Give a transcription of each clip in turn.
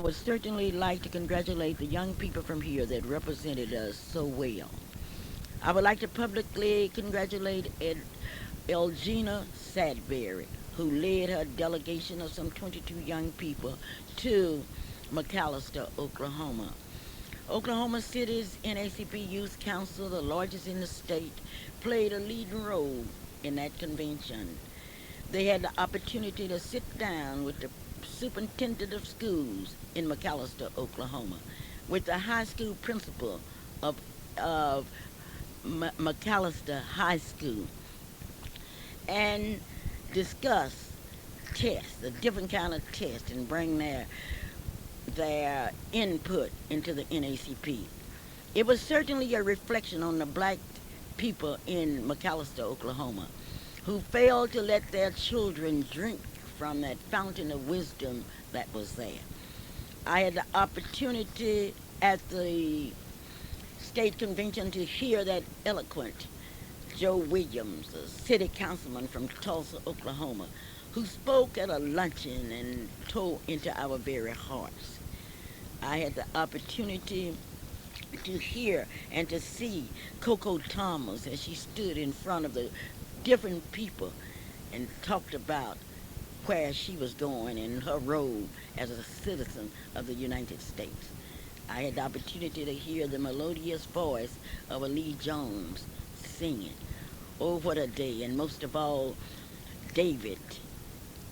would certainly like to congratulate the young people from here that represented us so well. I would like to publicly congratulate Elgina Sadberry, who led her delegation of some 22 young people to McAllister, Oklahoma. Oklahoma City's NACP Youth Council, the largest in the state, played a leading role in that convention. They had the opportunity to sit down with the superintendent of schools in McAllister, Oklahoma, with the high school principal of McAllister High School, and discuss tests, the different kind of tests, and bring their input into the NACP. It was certainly a reflection on the black people in McAllister, Oklahoma, who failed to let their children drink from that fountain of wisdom that was there. I had the opportunity at the state convention to hear that eloquent Joe Williams, a city councilman from Tulsa, Oklahoma, who spoke at a luncheon and tore into our very hearts. I had the opportunity to hear and to see Coco Thomas as she stood in front of the different people and talked about where she was going and her role as a citizen of the United States. I had the opportunity to hear the melodious voice of Lee Jones singing. Oh, what a day. And most of all, David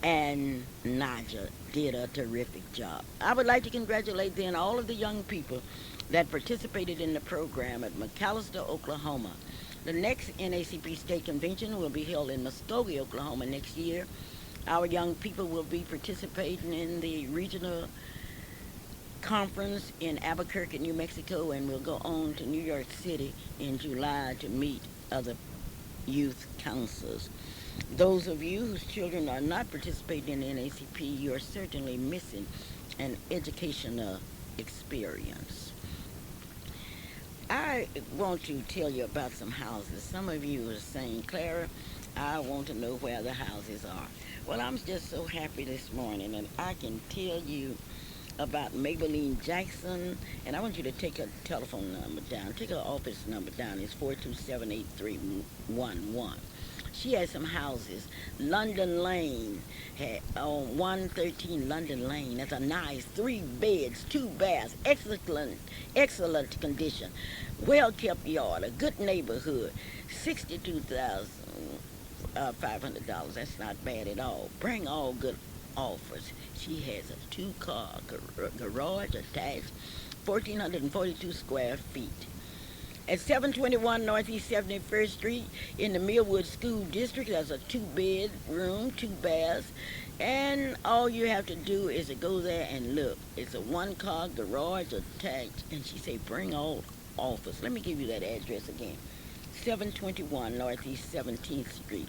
and Naja did a terrific job. I would like to congratulate then all of the young people that participated in the program at McAllister, Oklahoma. The next NACP State Convention will be held in Muskogee, Oklahoma next year. Our young people will be participating in the regional conference in Albuquerque, New Mexico, and will go on to New York City in July to meet other youth councils. Those of you whose children are not participating in NACP, you are certainly missing an educational experience. I want to tell you about some houses. Some of you are saying, Clara, I want to know where the houses are. Well, I'm just so happy this morning, and I can tell you about Maybelline Jackson, and I want you to take her telephone number down. Take her office number down. It's 427-8311. She has some houses. London Lane, on 113 London Lane. That's a nice 3 beds, 2 baths, excellent condition. Well kept yard, a good neighborhood. $62,500. That's not bad at all. Bring all good offers. She has a 2-car garage attached, 1,442 square feet. At 721 Northeast 71st Street in the Millwood School District, there's a 2 bedroom, 2 baths, and all you have to do is to go there and look. It's a 1-car garage attached, and she say bring all offers. Let me give you that address again. 721 Northeast 17th Street.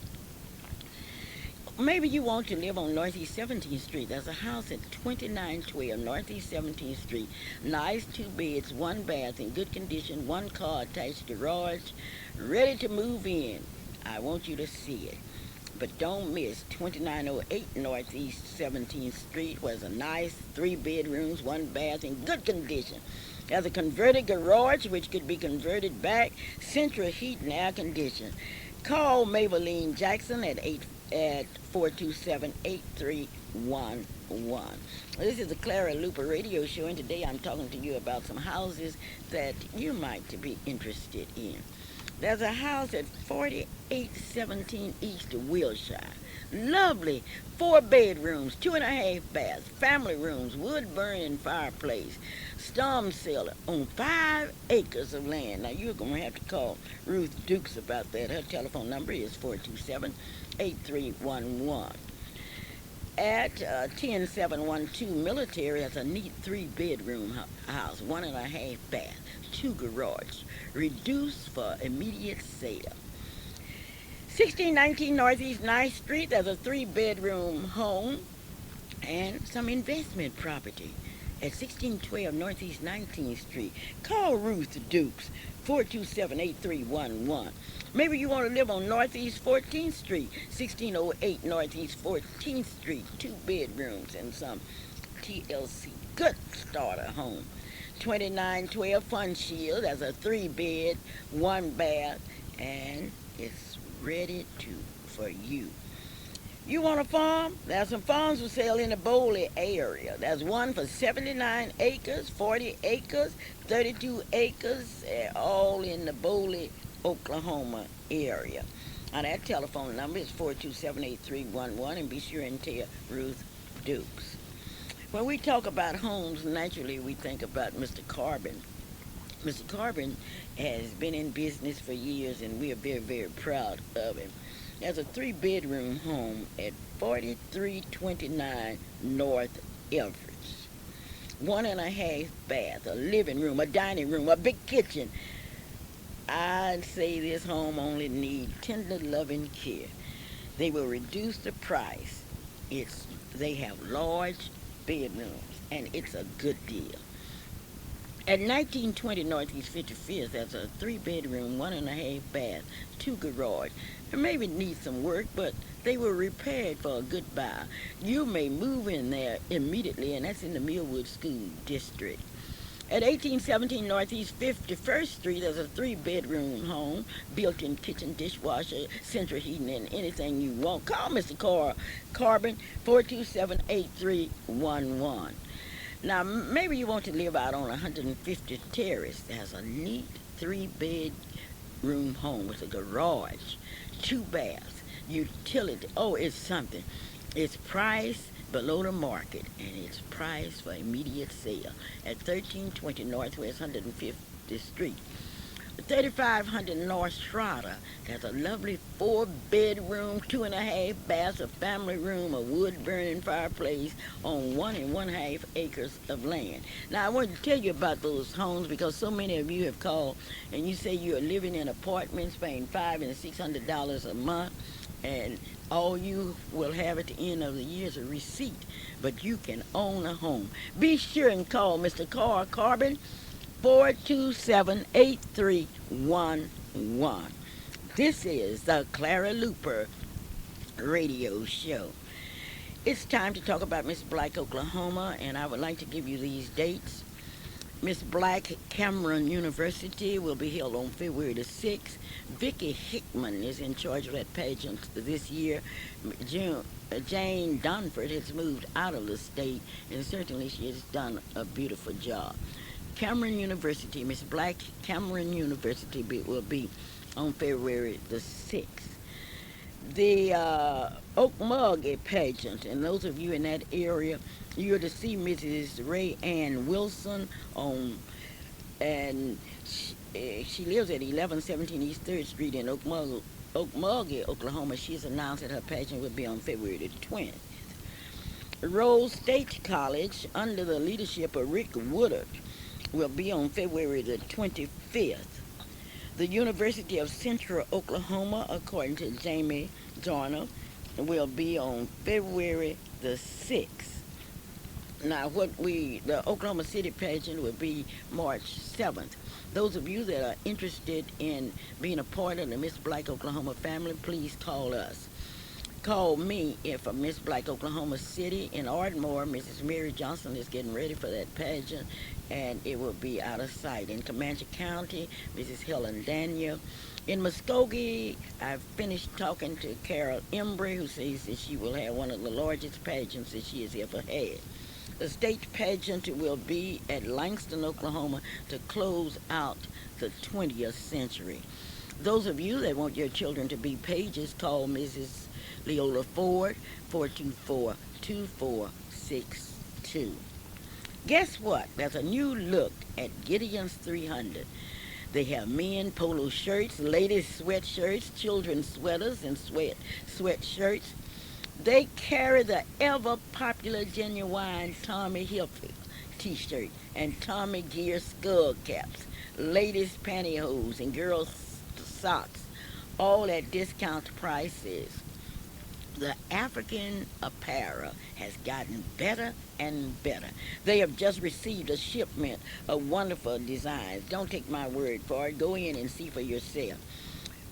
Maybe you want to live on Northeast 17th Street. There's a house at 2912 Northeast 17th Street. Nice 2 beds, 1 bath, in good condition, 1-car attached garage, ready to move in. I want you to see it. But don't miss 2908 Northeast 17th Street, where there's a nice 3 bedrooms, 1 bath, in good condition. There's a converted garage, which could be converted back, central heat and air conditioning. Call Maybelline Jackson at 427-8311. This is the Clara Luper radio show, and today I'm talking to you about some houses that you might be interested in. There's a house at 4817 East Wilshire. Lovely 4 bedrooms, 2.5 baths, family rooms, wood burning fireplace, storm cellar on 5 acres of land. Now you're going to have to call Ruth Dukes about that. Her telephone number is 427-8311. At 10712 Military, has a neat 3 bedroom house, 1.5 bath, 2 garage, reduced for immediate sale. 1619 Northeast 9th Street, there's a 3 bedroom home and some investment property at 1612 Northeast 19th Street. Call Ruth Dukes, 427-8311. Maybe you want to live on Northeast 14th Street, 1608 Northeast 14th Street, 2 bedrooms and some TLC. Good starter home. 2912 Fun Shield. That's a 3 bed, 1 bath, and it's ready to for you. You want a farm? There's some farms for sale in the Bowley area. There's one for 79 acres, 40 acres, 32 acres, all in the Bowley, Oklahoma area. Now that telephone number is 427-8311, and be sure and tell Ruth Dukes. When we talk about homes, naturally we think about Mr. Carbon. Mr. Carbon has been in business for years, and we are very, very proud of him. There's a 3 bedroom home at 4329 North Everett. 1.5 bath, a living room, a dining room, a big kitchen. I'd say this home only needs tender loving care. They will reduce the price. They have large bedrooms, and it's a good deal. At 1920 Northeast 55th, there's a 3 bedroom, 1.5 bath, 2 garage. It maybe needs some work, but they were repaired for a good buy. You may move in there immediately, and that's in the Millwood School District. At 1817 Northeast 51st Street, there's a 3 bedroom home, built-in kitchen, dishwasher, central heating, and anything you want. Call Mr. Carbon, 427-8311. Now, maybe you want to live out on 150th Terrace. There's a neat 3 bedroom home with a garage, 2 baths, utility. Oh, it's something. It's priced below the market, and it's priced for immediate sale at 1320 Northwest 150th Street. 3500 North Strata. That's a lovely 4 bedroom, 2.5 baths, a family room, a wood burning fireplace on 1.5 acres of land. Now, I want to tell you about those homes because so many of you have called and you say you're living in apartments paying $500 and $600 a month, and all you will have at the end of the year is a receipt, but you can own a home. Be sure and call Mr. Carbon, 427-8311. This is the Clara Luper radio show. It's time to talk about Miss Black, Oklahoma, and I would like to give you these dates. Miss Black Cameron University will be held on February the 6th. Vicki Hickman is in charge of that pageant this year. Jane Dunford has moved out of the state, and certainly she has done a beautiful job. Cameron University, Miss Black Cameron University will be on February the 6th. The Okmulgee pageant, and those of you in that area, you're to see Mrs. Ray Ann Wilson and she lives at 1117 East 3rd Street in Okmulgee, Oklahoma. She's announced that her pageant will be on February the 20th. Rose State College, under the leadership of Rick Woodard, will be on February the 25th. The University of Central Oklahoma, according to Jamie Dorner, will be on February the 6th. Now, the Oklahoma City pageant will be March 7th. Those of you that are interested in being a part of the Miss Black Oklahoma family, please call us. Call me for Miss Black Oklahoma City. In Ardmore, Mrs. Mary Johnson is getting ready for that pageant, and it will be out of sight. In Comanche County, Mrs. Helen Daniel. In Muskogee, I've finished talking to Carol Embry, who says that she will have one of the largest pageants that she has ever had. The state pageant will be at Langston, Oklahoma, to close out the 20th century. Those of you that want your children to be pages, call Mrs. Leola Ford, 424-2462. Guess what? There's a new look at Gideon's 300. They have men polo shirts, ladies sweatshirts, children's sweaters, and sweatshirts. They carry the ever-popular genuine Tommy Hilfiger t-shirt and Tommy Gear skull caps, ladies pantyhose, and girls socks, all at discount prices. The African apparel has gotten better and better. They have just received a shipment of wonderful designs. Don't take my word for it. Go in and see for yourself.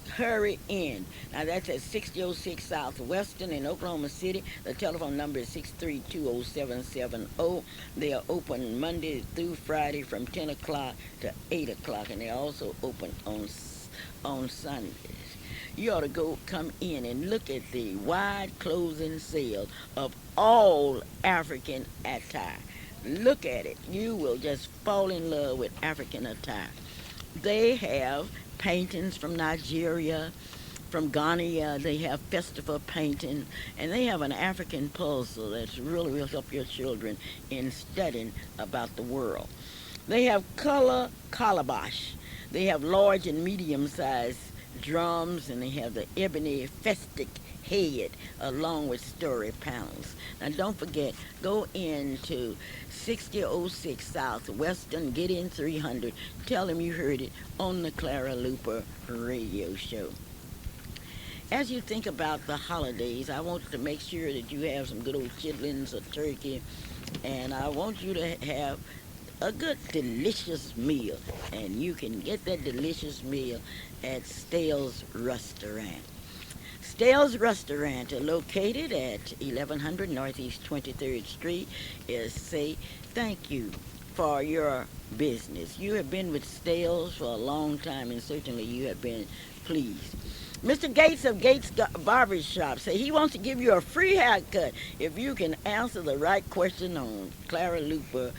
Hurry in. Now that's at 6006 South Western in Oklahoma City. The telephone number is 6320770. They are open Monday through Friday from 10 o'clock to 8 o'clock, and they're also open on Sundays. You ought to come in and look at the wide closing sale of all African attire. Look at it. You will just fall in love with African attire. They have paintings from Nigeria, from Ghana. They have festival painting, and they have an African puzzle that's really will help your children in studying about the world. They have color calabash. They have large and medium-sized drums, and they have the ebony festic head along with story panels. Now don't forget, go into 6006 South Western, get in 300. Tell them you heard it on the Clara Luper radio show. As you think about the holidays, I want to make sure that you have some good old chitlins or turkey, and I want you to have a good, delicious meal. And you can get that delicious meal at Stale's Restaurant. Stale's Restaurant, located at 1100 Northeast 23rd Street, is say thank you for your business. You have been with Stale's for a long time, and certainly you have been pleased. Mr. Gates of Gates Barber Shop say he wants to give you a free haircut if you can answer the right question on Clara Luper's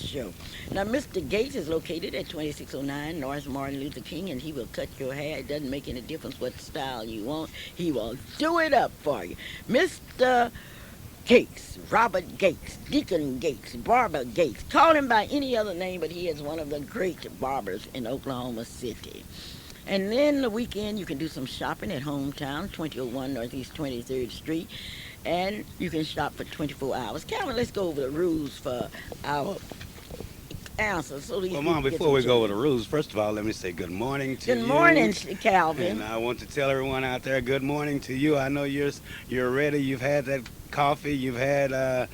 show. Now, Mr. Gates is located at 2609 North Martin Luther King, and he will cut your hair. It doesn't make any difference what style you want. He will do it up for you. Mr. Gates, Robert Gates, Deacon Gates, Barber Gates. Call him by any other name, but he is one of the great barbers in Oklahoma City. And then the weekend, you can do some shopping at Hometown, 2001 Northeast 23rd Street. And you can shop for 24 hours. Calvin, let's go over the rules for our answers. Well, Mom, before we go over the rules, first of all, let me say good morning to you. Good morning, Calvin. And I want to tell everyone out there, good morning to you. I know you're ready. You've had that coffee. You've had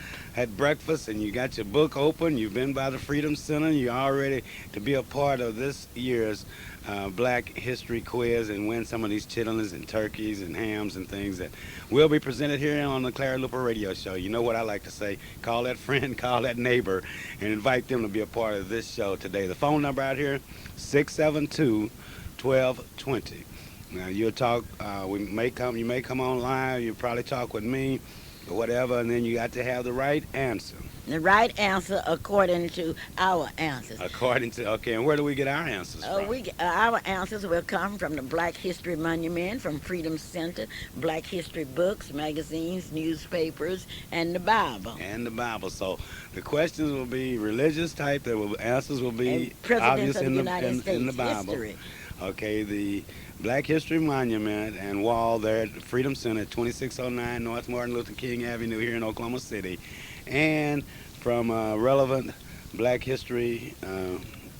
breakfast, and you got your book open. You've been by the Freedom Center. You're all ready to be a part of this year's Black History Quiz and win some of these chitlins and turkeys and hams and things that will be presented here on the Clara Luper radio show. You know what I like to say, call that friend, call that neighbor, and invite them to be a part of this show today. The phone number out here, 672-1220. Now you'll talk, you may come on live, you'll probably talk with me or whatever, and then you got to have the right answer. The right answer according to our answers. Okay, and where do we get our answers from? Our answers will come from the Black History Monument, from Freedom Center, Black History books, magazines, newspapers, and the Bible. So the questions will be religious type. The answers will be obvious in the Bible. History. Okay, the Black History Monument and wall there at Freedom Center, 2609 North Martin Luther King Avenue here in Oklahoma City. And from relevant Black history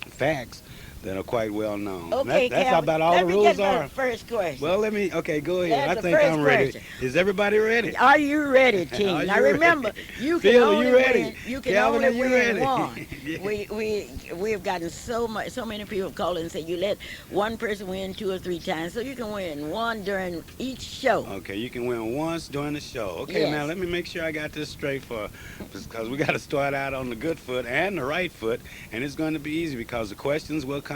facts that are quite well known. Okay, that's about all the rules are. First question. Well, go ahead. I think I'm ready. Question. Is everybody ready? Are you ready, King? Now remember, you can only win. You can Calvin, only win ready? one. Yeah. We've gotten so many people call in and say you let one person win 2 or 3 times, so you can win one during each show. Okay, you can win once during the show. Okay, yes. Now let me make sure I got this straight because we got to start out on the good foot and the right foot, and it's going to be easy because the questions will come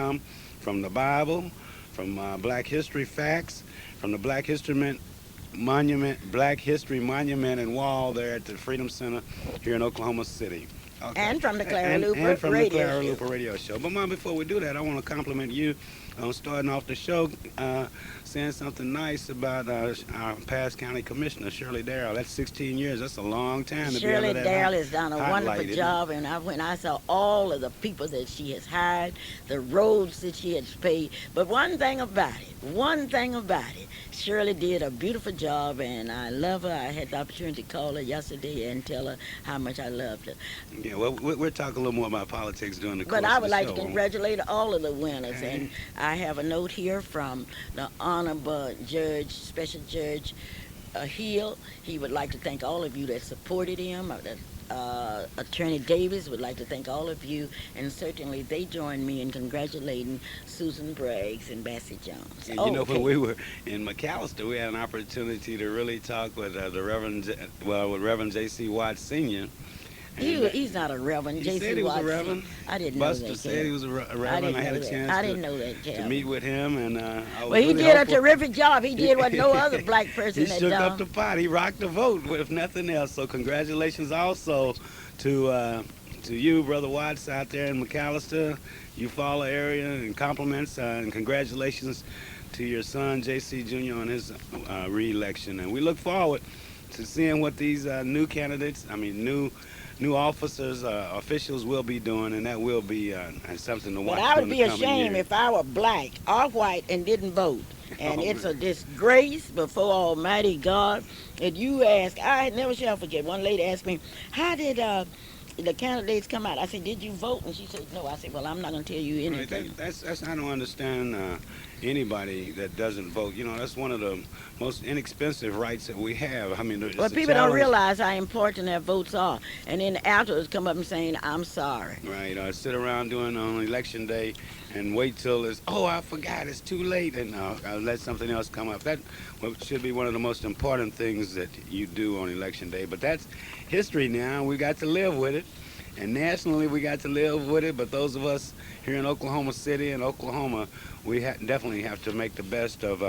from the Bible, from Black History facts, from the Black History Monument and wall there at the Freedom Center here in Oklahoma City. Okay. And from the Clara Luper radio show. But Mom, before we do that, I want to compliment you on starting off the show saying something nice about our past county commissioner, Shirley Darrell. That's 16 years. That's a long time to Shirley be able to Darrell has done a wonderful highlighted. job, and when I saw all of the people that she has hired, the roads that she has paved, but one thing about it, Shirley did a beautiful job, and I love her. I had the opportunity to call her yesterday and tell her how much I loved her. Yeah, well, we'll talk a little more about politics during the course But I of would the like show. to congratulate all of the winners, Okay. and I have a note here from the Honorable Special Judge Hill. He would like to thank all of you that supported him, that Attorney Davis would like to thank all of you, and certainly they join me in congratulating Susan Braggs and Bessie Jones. And you Oh, know, when okay. we were in McAllister, we had an opportunity to really talk with the Reverend, well, with Reverend J.C. Watts Sr. And He's not a Reverend, he J.C. said he was a Watts. reverend. I didn't know Buster that, said he Calvin. was a I reverend. I didn't had know a that. chance I didn't know that, to meet Calvin. with him, and I was Well, he really did a hopeful. terrific job. He did what no other black He person had shook up done. the pot. He rocked the vote, if nothing else. So congratulations also to to you, Brother Watts, out there in McAllister, Eufaula area, and compliments and congratulations to your son J.C. Jr. on his re-election. And we look forward to seeing what these new candidates, I mean new officers, officials will be doing, and that will be something to But watch I would during the be coming ashamed years. if I were black or white and didn't vote. And Oh, it's man. a disgrace before Almighty God. And you ask, I never shall forget. One lady asked me, "How did the candidates come out?" I said, "Did you vote?" And she said, "No." I said, "Well, I'm not going to tell you Right, anything." that's I don't understand anybody that doesn't vote. You know, that's one of the most inexpensive rights that we have. I mean, Well, it's a people don't challenge, realize how important their votes are. And then afterwards come up and saying, "I'm sorry." right? Sit around doing on election day and wait till it's I forgot it's too late, and I'll let something else come up. That should be one of the most important things that you do on election day. But that's history now. We got to live with it. And nationally, we got to live with it. But those of us here in Oklahoma City and Oklahoma, we definitely have to make the best of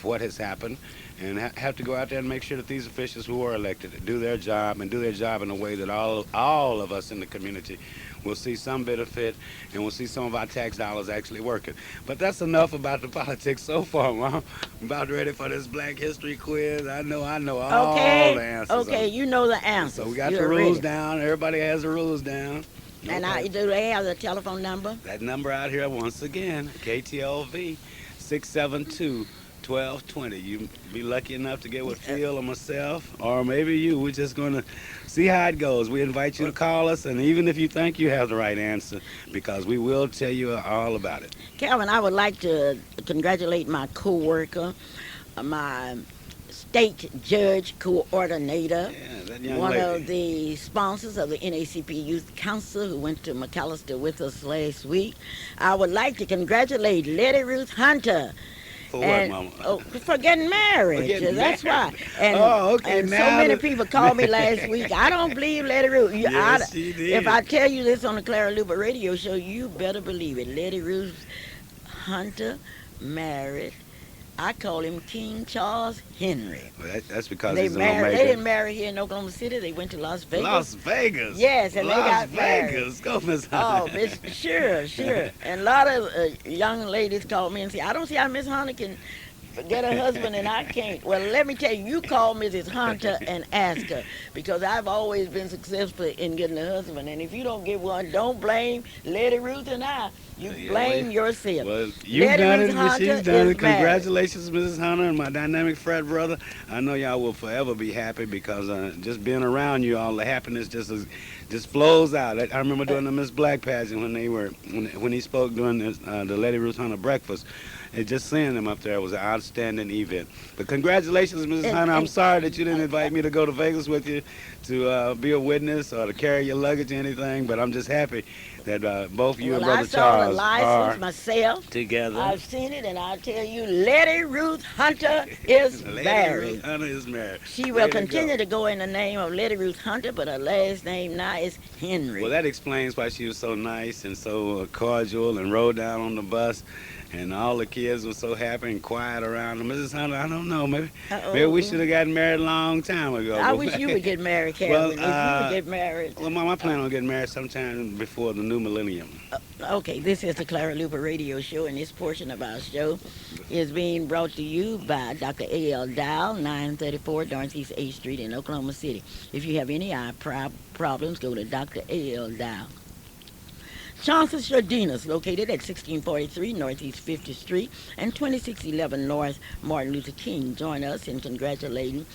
what has happened, and have to go out there and make sure that these officials who are elected do their job and do their job in a way that all of us in the community will see some benefit and we'll see some of our tax dollars actually working. But that's enough about the politics so far, Mom. I'm about ready for this Black History quiz. I know all the Okay, answers okay, on you know the it. So we answers. got the You're rules ready. down. Everybody has the rules down. And Okay. do they have the telephone number? That number out here once again, KTLV 672-1220. You be lucky enough to get with Phil or myself, or maybe you. We're just going to see how it goes. We invite you to call us, and even if you think you have the right answer, because we will tell you all about it. Calvin, I would like to congratulate my co-worker, my state judge coordinator, Yeah, that young one lady. of the sponsors of the NACP Youth Council who went to McAllister with us last week. I would like to congratulate Letty Ruth Hunter For what, and Mama? for getting For married. getting That's married. why. And Oh, okay. and so Now many that. people called me last week. I don't believe Letty Ruth. Yes, she If I did. tell you this on the Clara Luper radio show, you better believe it. Letty Ruth Hunter married. I call him King Charles Henry. Well, that's because They he's an married. They Omega. didn't marry here in Oklahoma City. They went to Las Las Vegas. Vegas. Yes, and they Las got married. Vegas. Go, Miss Oh, Hunter. sure, sure. And a lot of young ladies call me and say, "I don't see how Miss Hunter can get a husband and I can't." Well, let me tell you, you call Mrs. Hunter and ask her, because I've always been successful in getting a husband. And if you don't get one, don't blame Letty Ruth and I. You Yeah, blame yourself. well, you've Letty done Ruth it, but Hunter she's done is it. married. Congratulations, Mrs. Hunter, and my dynamic frat brother. I know y'all will forever be happy because just being around you all, the happiness just flows out. I remember doing the Miss Black pageant when he spoke during the Letty Ruth Hunter breakfast. And just seeing them up there was an outstanding event. But congratulations, Mrs. And, Hunter. I'm and sorry that you didn't invite me to go to Vegas with you to be a witness or to carry your luggage or anything. But I'm just happy that both you and well, I Brother saw the Charles are license myself. together. I've seen it, and I'll tell you, Letty Ruth Hunter is Lady Ruth married. Hunter is married. She will Way to continue go. to go in the name of Letty Ruth Hunter, but her last name now is Henry. Well, that explains why she was so nice and so cordial and rode down on the bus. And all the kids were so happy and quiet around her. Mrs. Hunter, I don't know. Maybe we should Uh-oh. have gotten married a long time ago. I but wish you would get married, well, Calvin. If you would get married. well, Mom, I plan on getting married sometime before the new millennium. Okay, this is the Clara Luper radio show, and this portion of our show is being brought to you by Dr. A.L. Dial, 934 Northeast 8th Street in Oklahoma City. If you have any eye problems, go to Dr. A.L. Dial. Johnson Sardinas, located at 1643 Northeast 50th Street and 2611 North Martin Luther King. Join us in congratulating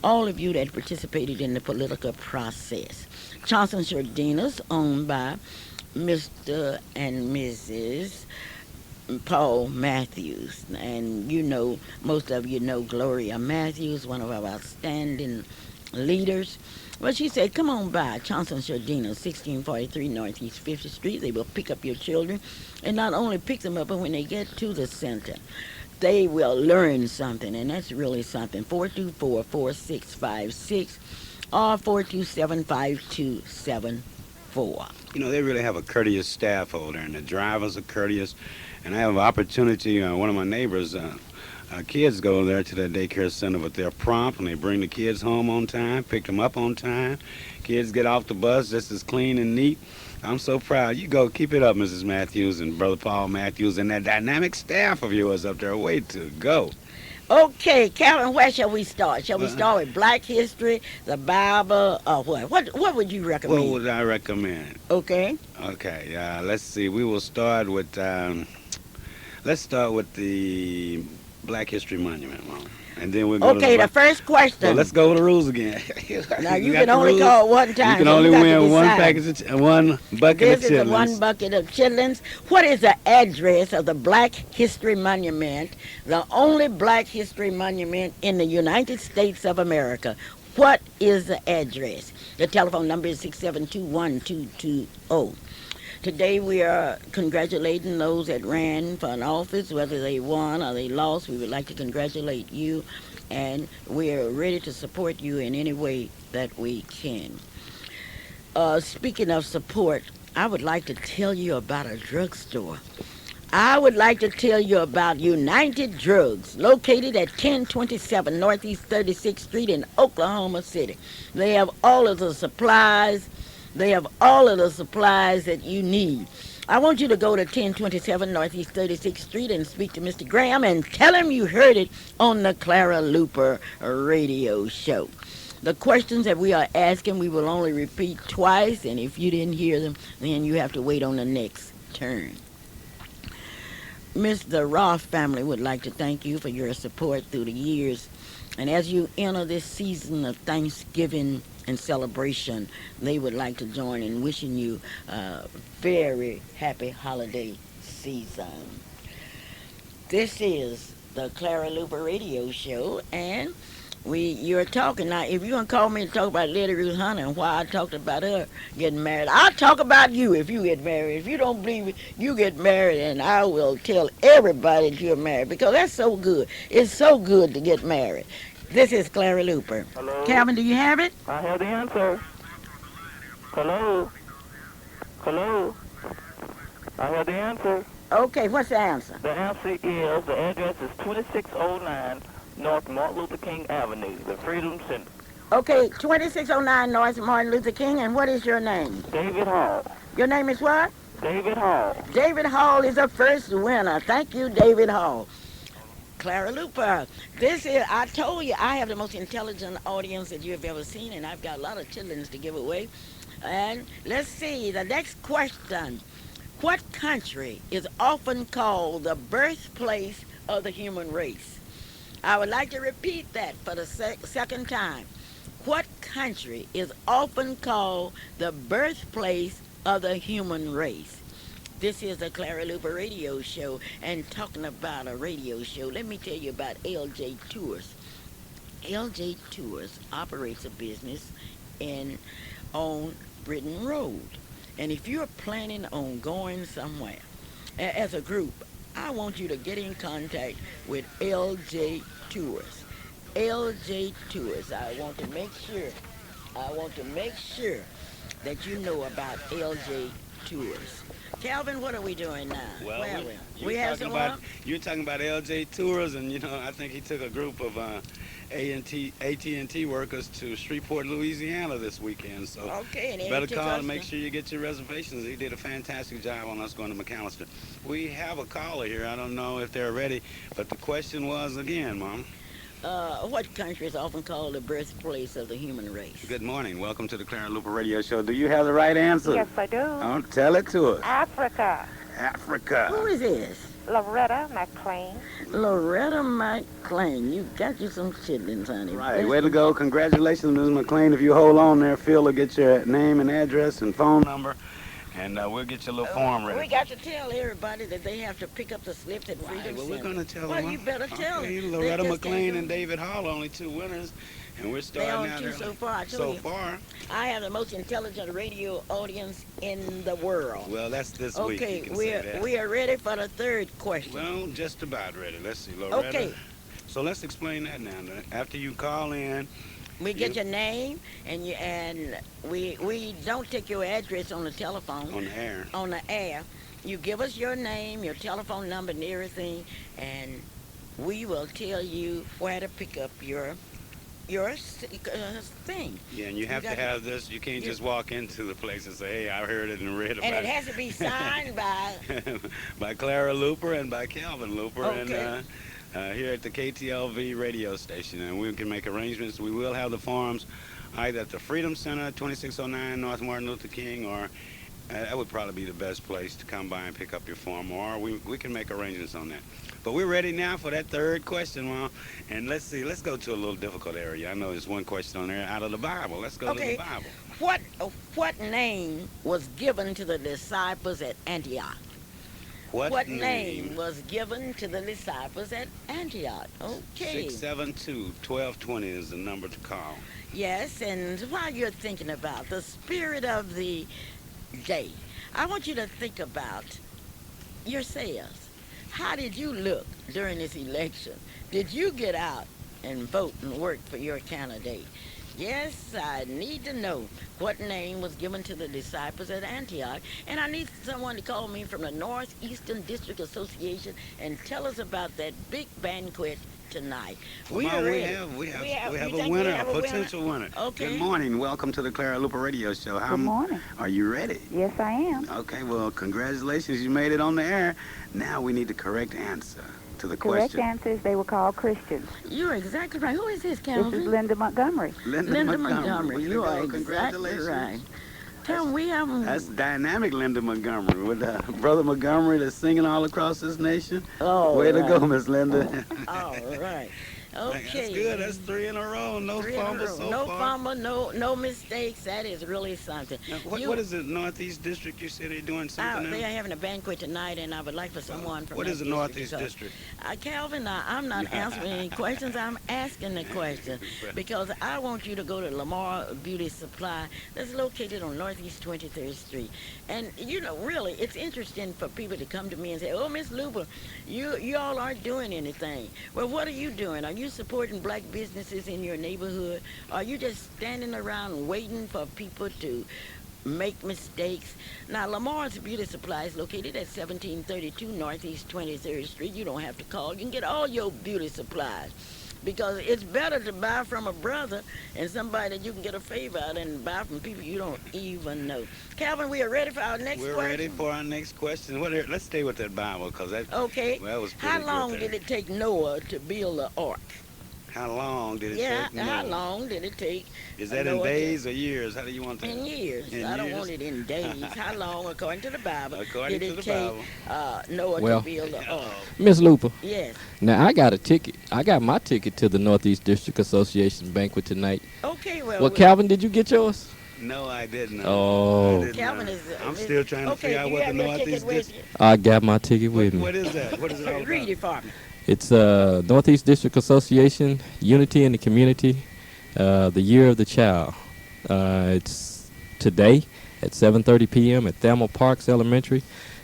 all of you that participated in the political process. Johnson Sardinas, owned by Mr. and Mrs. Paul Matthews. And you know, most of you know Gloria Matthews, one of our outstanding leaders. Well, she said, come on by Johnson Shardina, 1643 Northeast 50th Street. They will pick up your children and not only pick them up, but when they get to the center, they will learn something, and that's really something. 424-4656 or 427-5274. You know, they really have a courteous staff over there, and the drivers are courteous. And I have an opportunity. One of my neighbors, kids go there to the daycare center, but they're prompt, and they bring the kids home on time, pick them up on time. Kids get off the bus just as clean and neat. I'm so proud. You go, keep it up, Mrs. Matthews and Brother Paul Matthews, and that dynamic staff of yours up there. Way to go. Okay, Calvin, where shall we start? Shall we start with Black history, the Bible, or what? What would you recommend? What would I recommend? Okay. Okay, let's see. We will start with, let's start with the Black History Monument, Mom. And then we'll go Okay, the first question. Well, let's go with the rules again. Now, you can only call one time. You can so only got to win one decide. package, one bucket of This is the chitlins. one bucket of chitlins. What is the address of the Black History Monument, the only Black History Monument in the United States of America? What is the address? The telephone number is 672-1220. Today we are congratulating those that ran for an office, whether they won or they lost. We would like to congratulate you, and we are ready to support you in any way that we can. Speaking of support, I would like to tell you about a drugstore. I would like to tell you about United Drugs, located at 1027 Northeast 36th Street in Oklahoma City. They have all of the supplies. They have all of the supplies that you need. I want you to go to 1027 Northeast 36th Street and speak to Mr. Graham and tell him you heard it on the Clara Luper radio show. The questions that we are asking, we will only repeat twice, and if you didn't hear them, then you have to wait on the next turn. Mr. Roth family would like to thank you for your support through the years. And as you enter this season of Thanksgiving and celebration, they would like to join in wishing you a very happy holiday season. This is the Clara Luper radio show, and you're talking now. If you're gonna call me and talk about Lady Ruth Hunter and why I talked about her getting married, I'll talk about you if you get married. If you don't believe it, you get married, and I will tell everybody that you're married, because that's so good. It's so good to get married. This is Clara Luper. Hello? Calvin, do you have it? I have the answer. Hello? Hello? I have the answer. Okay, what's the answer? The answer is, the address is 2609 North Martin Luther King Avenue, the Freedom Center. Okay, 2609 North Martin Luther King, and what is your name? David Hall. Your name is what? David Hall. David Hall is the first winner. Thank you, David Hall. Clara Luper. I told you, I have the most intelligent audience that you have ever seen, and I've got a lot of children to give away. And let's see, the next question. What country is often called the birthplace of the human race? I would like to repeat that for the second time. What country is often called the birthplace of the human race? This is the Clara Luper radio show, and talking about a radio show, let me tell you about LJ Tours. LJ Tours operates a business on Britain Road. And if you're planning on going somewhere as a group, I want you to get in contact with LJ Tours. LJ Tours. I want to make sure that you know about LJ Tours. Calvin, what are we doing now? Well, Where are we? you're talking about LJ Tours, and I think he took a group of AT&T workers to Shreveport, Louisiana this weekend. So okay, and better call and make sure you get your reservations. He did a fantastic job on us going to McAllister. We have a caller here. I don't know if they're ready, but the question was again, Mom. What country is often called the birthplace of the human race? Good morning. Welcome to the Clara Luper Radio Show. Do you have the right answer? Yes, I do. Oh, tell it to us. Africa. Africa. Who is this? Loretta McClain. Loretta McClain. You got you some chitlins, honey. Right. Way to go. Congratulations, Ms. McClain. If you hold on there, Phil will get your name and address and phone number, and we'll get your little form ready. We got to tell everybody that they have to pick up the slips at Right, Freedom well, we're Center. going to tell Well, them. you better tell them. Loretta They just McClain can't and David Hall, only two winners. And we're They starting on out two early. so far. I told So you, far, I have the most intelligent radio audience in the world. well, that's this week. You Okay, can say that. we are ready for the third question. Well, just about ready. Let's see, Loretta. Okay, So let's explain that now. After you call in, we get you your name and we don't take your address on the telephone, on the air. on the air. You give us your name, your telephone number, and everything, and we will tell you where to pick up your thing. Yeah, and you have to got- have this. You can't you- just walk into the place and say, "Hey, I heard it and read about And it it." has to be signed by. By Clara Luper and by Calvin Luper, Okay. and here at the KTLV radio station, and we can make arrangements. We will have the forms either at the Freedom Center, 2609 North Martin Luther King, or that would probably be the best place to come by and pick up your form, or we can make arrangements on that. But we're ready now for that third question, Mom. And let's see, let's go to a little difficult area. I know there's one question on there out of the Bible. Let's go to Okay. the Bible. What name was given to the disciples at Antioch? What name was given to the disciples at Antioch? Okay. 672-1220 is the number to call. Yes, and while you're thinking about the spirit of the day, I want you to think about yourselves. How did you look during this election? Did you get out and vote and work for your candidate? Yes, I need to know what name was given to the disciples at Antioch. And I need someone to call me from the Northeastern District Association and tell us about that big banquet tonight. Well, Mom, we have you a think winner, we have a potential winner. Okay. Good morning. Welcome to the Clara Luper Radio Show. Good morning. Are you ready? Yes, I am. Okay, well, congratulations. You made it on the air. Now we need the correct answer to the Correct question. answer is they were called Christians. You're exactly right. Who is this, This is Calvin? Linda Montgomery. Linda Montgomery. Way to You go. are exactly Congratulations. right. Tell me, we have. That's dynamic Linda Montgomery with Brother Montgomery that's singing all across this nation. Oh, Way to right. go, Miss Linda. All right. Okay. That's good. That's 3 in a row. No Three in a fumble row. so No far. fumble, no mistakes. That is really something. Now, You- what is the Northeast District? You said they're doing something They now? are having a banquet tonight, and I would like for someone from What that is the district Northeast to come. District? Calvin, I'm not answering any questions. I'm asking the question because I want you to go to Lamar Beauty Supply that's located on Northeast 23rd Street. And, really, it's interesting for people to come to me and say, oh, Miss Luper, you all aren't doing anything. Well, what are you doing? Are you supporting black businesses in your neighborhood? Are you just standing around waiting for people to make mistakes? Now, Lamar's Beauty Supply is located at 1732 Northeast 23rd Street. You don't have to call. You can get all your beauty supplies because it's better to buy from a brother and somebody that you can get a favor out than buy from people you don't even know. Calvin, we are ready for our next We're question. ready for our next question. Let's stay with that Bible because that Okay. was pretty How good long there. did it take Noah to build the ark? How long did it Yeah, take? how Noah? long did it take? Is that in Noah to- days or years? How do you want that? In years. In I don't years? want it in days. How long, according to the Bible, According did to it the take Bible. Noah Well- to build the ark? Miss Luper, Yes. now I got a ticket. I got my ticket to the Northeast District Association banquet tonight. Okay, well. Well, Calvin, did you get yours? No, I didn't. Oh. I didn't, Calvin is. I'm still trying to okay, figure out you what the have your Northeast ticket with District. I got my ticket with me. What is that? What is it all about? Read it for me. It's Northeast District Association, Unity in the Community, the Year of the Child. It's today at 7:30 p.m. at Thelma Parks Elementary,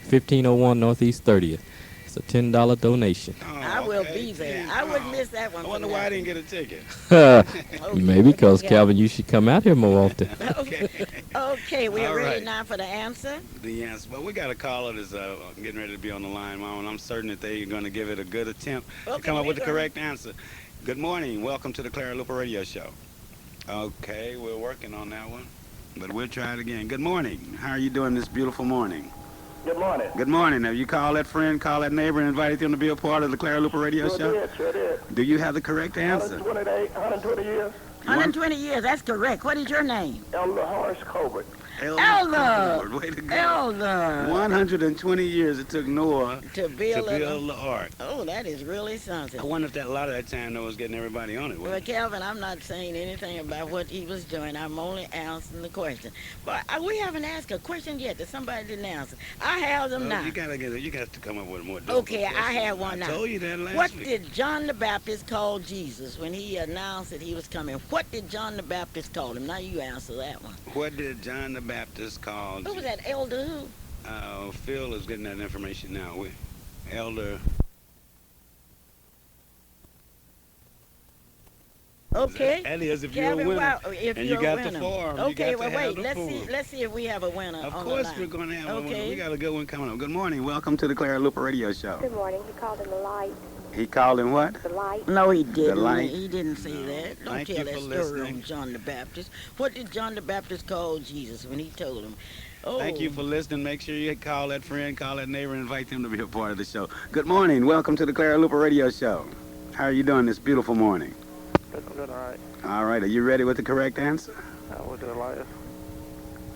1501 Northeast 30th. It's a $10 donation. Oh, I will okay. be there. Yeah. I wouldn't Oh. miss that one. I wonder for why I nothing. didn't get a ticket. Okay, Maybe because, yeah. Calvin, you should come out here more often. Okay. Okay, we are All ready right. now for the answer. The answer. Well, we got a caller that's getting ready to be on the line, Mom, and I'm certain that they're going to give it a good attempt to Okay, come up we're with the gonna- correct answer. Good morning. Welcome to the Clara Luper Radio Show. Okay, we're working on that one, but we'll try it again. Good morning. How are you doing this beautiful morning? Good morning. Good morning. Have you called that friend, call that neighbor, and invited them to be a part of the Clara Luper Radio Show? Sure did. Do you have the correct answer? 120 years. 120 years. That's correct. What is your name? Elder Horace Colbert. Elder. Way to go. Elder. 120 years it took Noah To to build build the ark. Oh, that is really something. I wonder if that a lot of that time Noah was getting everybody on it. Well, wasn't it? Calvin, I'm not saying anything about what he was doing. I'm only answering the question. But we haven't asked a question yet that somebody didn't answer. I have them Well, now. you got to come up with a more difficult Okay, I question. have one now. I told you that last What week. did John the Baptist call Jesus when he announced that he was coming? What did John the Baptist call him? Now you answer that one. What did John the Baptist call? Who was that elder who? Phil is getting that information now. Elder. Okay. That is if Calvin, you're a winner. if And you're you got a the winner. form. You Okay, got to well, have wait. the Let's form. see if we have a winner Of on course the line. we're going to have a winner. Okay. We got a good one coming up. Good morning. Welcome to the Clara Luper Radio Show. Good morning. He called him the light. He called him what? The light. No, he didn't. light? He didn't say No. that. Don't Thank tell you that for story listening. on John the Baptist. What did John the Baptist call Jesus when he told him? Oh, Thank you for listening. Make sure you call that friend, call that neighbor, and invite them to be a part of the show. Good morning. Welcome to the Clara Luper Radio Show. How are you doing this beautiful morning? Good, all right. All right. Are you ready with the correct answer? Was it Elias?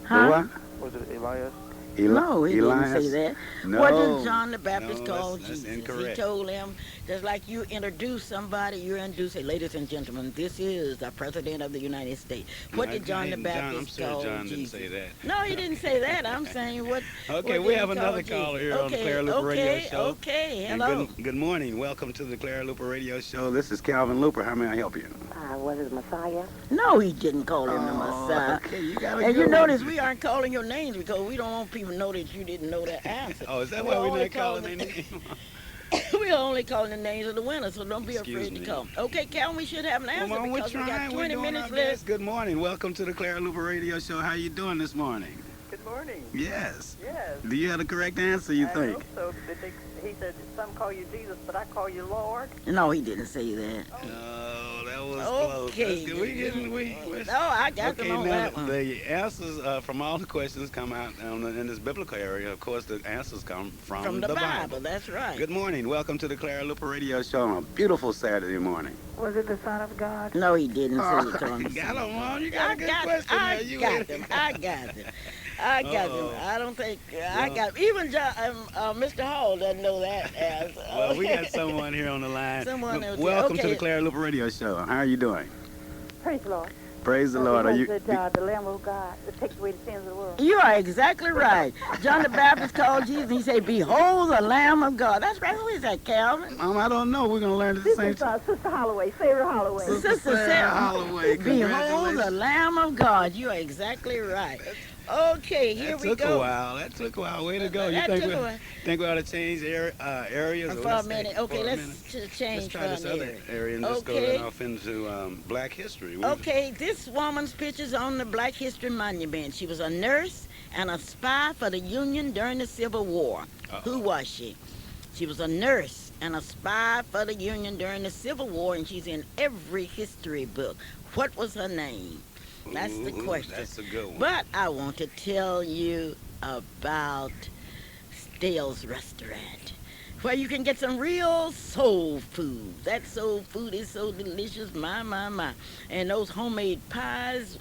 Huh? The what? Was it Elias? No, he Elias? didn't say that. No. What did John the Baptist No, call that's Jesus? incorrect. He told him, just like you introduce somebody, you introduce, say, ladies and gentlemen, this is the President of the United States. What did John the Baptist I'm call sure John Jesus? didn't say that. No, he didn't say that. I'm saying what. Okay, what we did have he another call caller Jesus? here on the Clara Luper Radio Show. Okay, And hello. good morning. Welcome to the Clara Luper Radio Show. This is Calvin Luper. How may I help you? Was it Messiah? No, he didn't call him the Messiah. Okay, you got And you notice we aren't calling your names because we don't want people to know that you didn't know that answer. Oh, is that We're why we're only not calling calling their name? We're only calling the names of the winners, so don't be Excuse afraid me. to call. Okay, Calvin, we should have an answer Come on, we're because we got trying. We're 20 doing minutes our left. best. Good morning. Welcome to the Clara Luper Radio Show. How you doing this morning? Good morning. Yes. Yes. Do you have the correct answer, you I think? hope so. He said, some call you Jesus, but I call you Lord. No, he didn't say that. Oh, that was Okay. close. That's good. We No, I got okay, them on now that one. the answers from all the questions come out in this biblical area. Of course, the answers come from the Bible, that's right. Good morning. Welcome to the Clara Luper Radio Show on a beautiful Saturday morning. Was it the Son of God? No, he didn't say it. You got them on. You got I a good got question I there. You got in. them. I got them. I got them. Uh-oh. I don't think I got even John, Mr. Hall doesn't know that answer. Well, we got someone here on the line. Someone else. Welcome to Okay. the Clara Luper Radio Show. How are you doing? Praise the Lord. Praise the Lord. Are you? The Lamb of God that takes away the sins of the world. You are exactly right. John the Baptist called Jesus and he said, "Behold the Lamb of God." That's right. Who is that, Calvin? I don't know. We're gonna learn at the This same is time. Sister Holloway, Sarah Holloway. Sister Sarah Sarah. Holloway. Behold the Congratulations. Lamb of God. You are exactly right. Okay, here That we took go. a while. That took a while. Way to go. You That think took a while. we ought to change areas? For Or a let's minute. take- Okay, for a let's minute. change Let's try for this an other area. area and just go Okay. right off into Black history. Okay, this woman's picture's on the Black History Monument. She was a nurse and a spy for the Union during the Civil War. Who was she? She was a nurse and a spy for the Union during the Civil War, and she's in every history book. What was her name? That's the Ooh, question. That's a good one. But I want to tell you about Stale's Restaurant, where you can get some real soul food. That soul food is so delicious, my. And those homemade pies.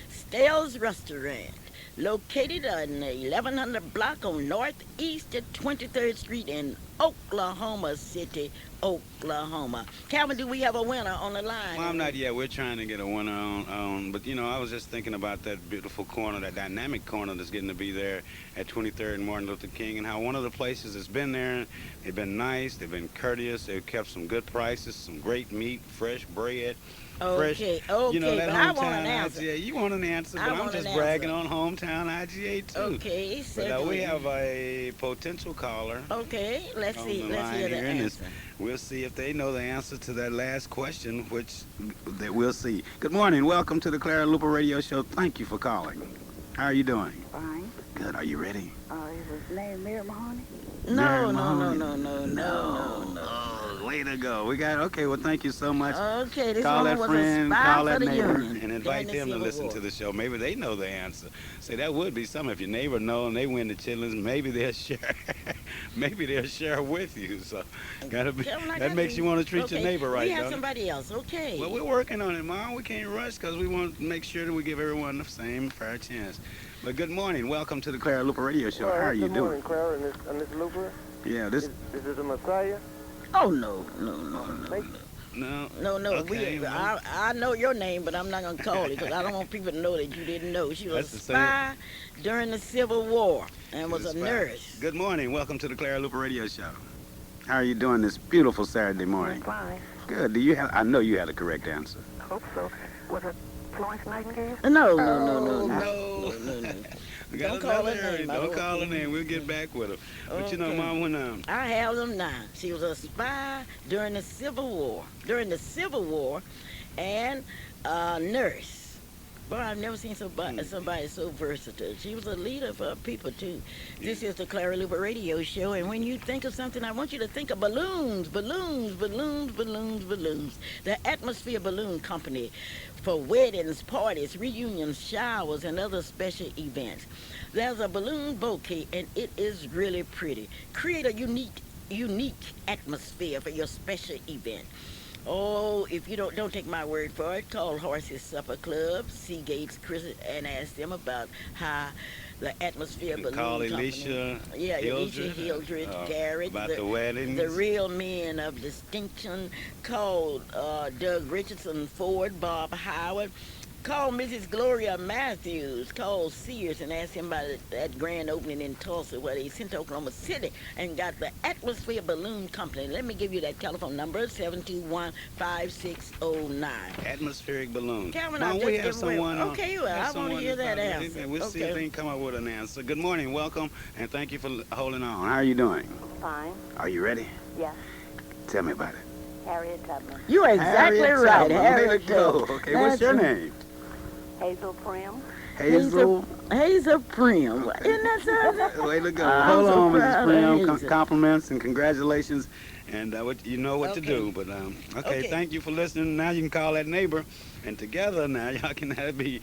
Stale's Restaurant, located on the 1100 block on Northeast at 23rd Street in Oklahoma City, Oklahoma. Calvin, do we have a winner on the line? Well, I'm not yet. We're trying to get a winner on. But, I was just thinking about that beautiful corner, that dynamic corner that's getting to be there at 23rd and Martin Luther King, and how one of the places that's been there, they've been nice, they've been courteous, they've kept some good prices, some great meat, fresh bread. Okay, That but I want hometown an answer. IGA. You want an answer, I but I'm want just an bragging answer. on hometown IGA, too. Okay, But certainly. we have a potential caller. Okay, let's on see. the Let's line hear the here, and answer. we'll see if they know the answer to that last question, which that we'll see. Good morning. Welcome to the Clara Luper Radio Show. Thank you for calling. How are you doing? Fine. Good. Are you ready? Is his name Mary Mahoney? No. Oh, way to go. Okay, well, thank you so much. Okay, this Call woman that was friend, a spy call for that the neighbor, Union and invite during the them to Civil listen War. to the show. Maybe they know the answer. Say, that would be something. If your neighbor know and they win the chitlins, maybe they'll share. Maybe they'll share with you. So, that makes you want to treat your neighbor right, We have don't it? somebody else. Okay. Well, we're working on it, Mom. We can't rush because we want to make sure that we give everyone the same fair chance. But good morning. Welcome to the Clara Luper Radio Show. How are you Good morning, doing? Clara and Miss Luper. Yeah, this. Is it the Messiah? Oh no. No. No. Okay, well. I know your name, but I'm not gonna call it because I don't want people to know that you didn't know. She was That's a the same. spy during the Civil War and was She's a spy. nurse. Good morning. Welcome to the Clara Luper Radio Show. How are you doing this beautiful Saturday morning? Fine. Good. Do you have? I know you had a correct answer. Hope so. Was it Florence Nightingale? No, We got Don't call her another area. name. I Don't don't call her want name. We'll get back with her. But you know, Okay. Mom, when I have them now. She was a spy during the Civil War. And a nurse. Boy, I've never seen somebody so versatile. She was a leader for her people, too. This is the Clara Luper Radio Show, and when you think of something, I want you to think of balloons. The Atmosphere Balloon Company for weddings, parties, reunions, showers, and other special events. There's a balloon bouquet, and it is really pretty. Create a unique atmosphere for your special event. Oh, if you don't take my word for it, call Horses Supper Club, Seagate's Chris, and ask them about how the Atmosphere Balloon call Company. Elisha Elisha Hildred, Garrett, about the weddings. the real men of distinction. Call Doug Richardson Ford, Bob Howard. Call Mrs. Gloria Matthews. Call Sears and ask him about that grand opening in Tulsa where they sent to Oklahoma City and got the Atmosphere Balloon Company. Let me give you that telephone number, 721-5609. Atmospheric balloon. Calvin, Mom, I we just have someone on. Okay, well, I want to hear that answer. We'll see if Okay. they can come up with an answer. Good morning, welcome, and thank you for holding on. How are you doing? Fine. Are you ready? Yeah. Tell me about it. Harriet Tubman. You are exactly right, Tubman. Way to Harriet go. Tubman. Okay, what's your name? Hazel Prim. Hazel. Hazel Prim. Isn't that something? Way to go. I'm Hold so on, Mrs. proud of Prim. Hazel. Compliments and congratulations. And you know what to Okay. do. But Okay. thank you for listening. Now you can call that neighbor, and together now y'all can that'll be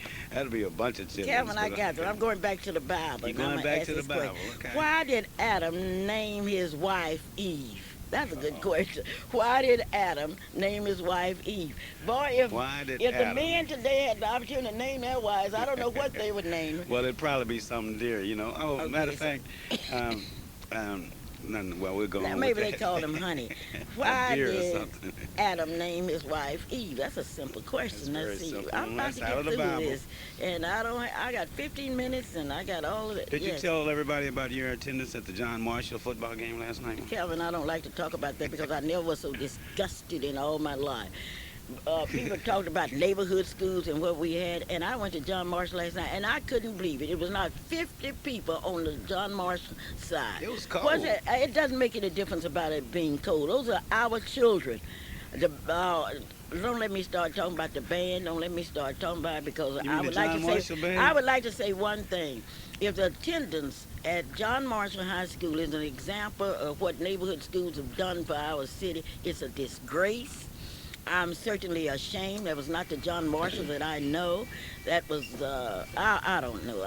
a bunch of children. Calvin, I got you. I'm going back to the Bible. You're and I'm going gonna back ask to the this question. Bible. Okay. Why did Adam name his wife Eve? That's a good question. Why did Adam name his wife Eve? Boy, Why did if the Adam? men today had the opportunity to name their wives, I don't know what they would name. Well, it'd probably be something dear, you know. Oh, Okay, matter of so- fact, well, we're going. Now, with maybe they that. called him honey. A Why deer or did something. Adam name his wife Eve? That's a simple question. That's Let's very see. simple. I'm about That's to out get of the through Bible. this, and I got 15 minutes, and I got all of it. Did you Yes. tell everybody about your attendance at the John Marshall football game last night? Calvin, I don't like to talk about that because I never was so disgusted in all my life. People talked about neighborhood schools and what we had, and I went to John Marshall last night, and I couldn't believe it. It was not 50 people on the John Marshall side. It was cold. It doesn't make any difference about it being cold. Those are our children. Don't let me start talking about the band. Don't let me start talking about it because You I mean would the like John to Marshall say. band? I would like to say one thing. If the attendance at John Marshall High School is an example of what neighborhood schools have done for our city, it's a disgrace. I'm certainly ashamed. That was not the John Marshall that I know. That was, I don't know.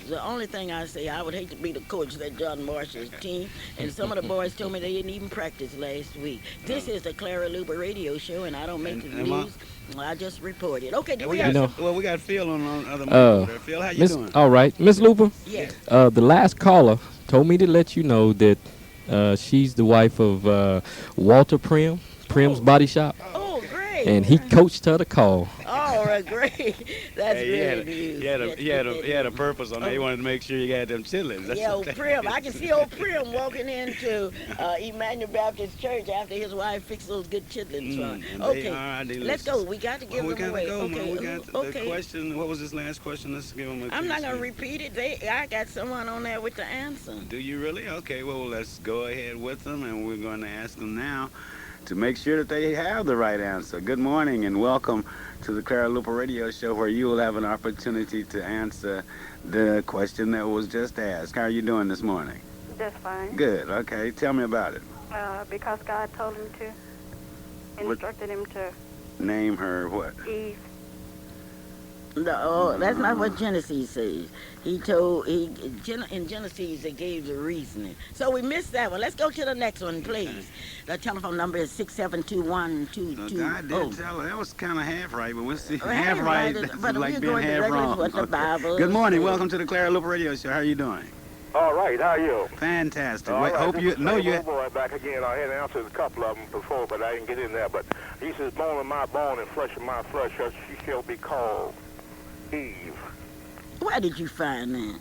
The only thing I say, I would hate to be the coach of that John Marshall's team. And some of the boys told me they didn't even practice last week. This is the Clara Luper Radio Show, and I don't make the And Ma- news. I just report it. Okay, do We we got, have... know- we got Phil on the other mic over there. Phil, how you doing? All right, Miss Luper. Yes. The last caller told me to let you know that she's the wife of Walter Prim, Prim's Body Shop, Oh, great. and he coached her to call. All right, great. That's Hey, really news. he had a purpose on that. He wanted to make sure you got them chitlins. That's Yeah, old okay. Prim. I can see old Prim walking into Emmanuel Baptist Church after his wife fixed those good chitlins for him. And they Okay, are delicious. let's go. We got to give we them gotta away. go, man. Okay, We got the okay. question. What was this last question? Let's give them a I'm not chance gonna to- repeat it. I got someone on there with the answer. Do you really? Okay, well, let's go ahead with them, and we're going to ask them now to make sure that they have the right answer. Good morning, and welcome to the Clara Luper Radio Show, where you will have an opportunity to answer the question that was just asked. How are you doing this morning? Just fine. Good, okay. Tell me about it. Because God told him to, instructed him to Name her what? Eve. No, that's not what Genesis says. In Genesis, they gave the reasoning. So we missed that one. Let's go to the next one, please. The telephone number is 6721220. God did tell her. That was kind of half right, but we'll see. Well, half half right, right is- that's but like we're being going to half regular wrong. what the Bible Good morning. says. Welcome to the Clara Luper Radio Show. How are you doing? All right, how are you? Fantastic. All Wait, right, hope this you is know Frank you. Boy back again. I had answered a couple of them before, but I didn't get in there. But he says, bone of my bone and flesh of my flesh, she shall be called Eve. Where did you find that?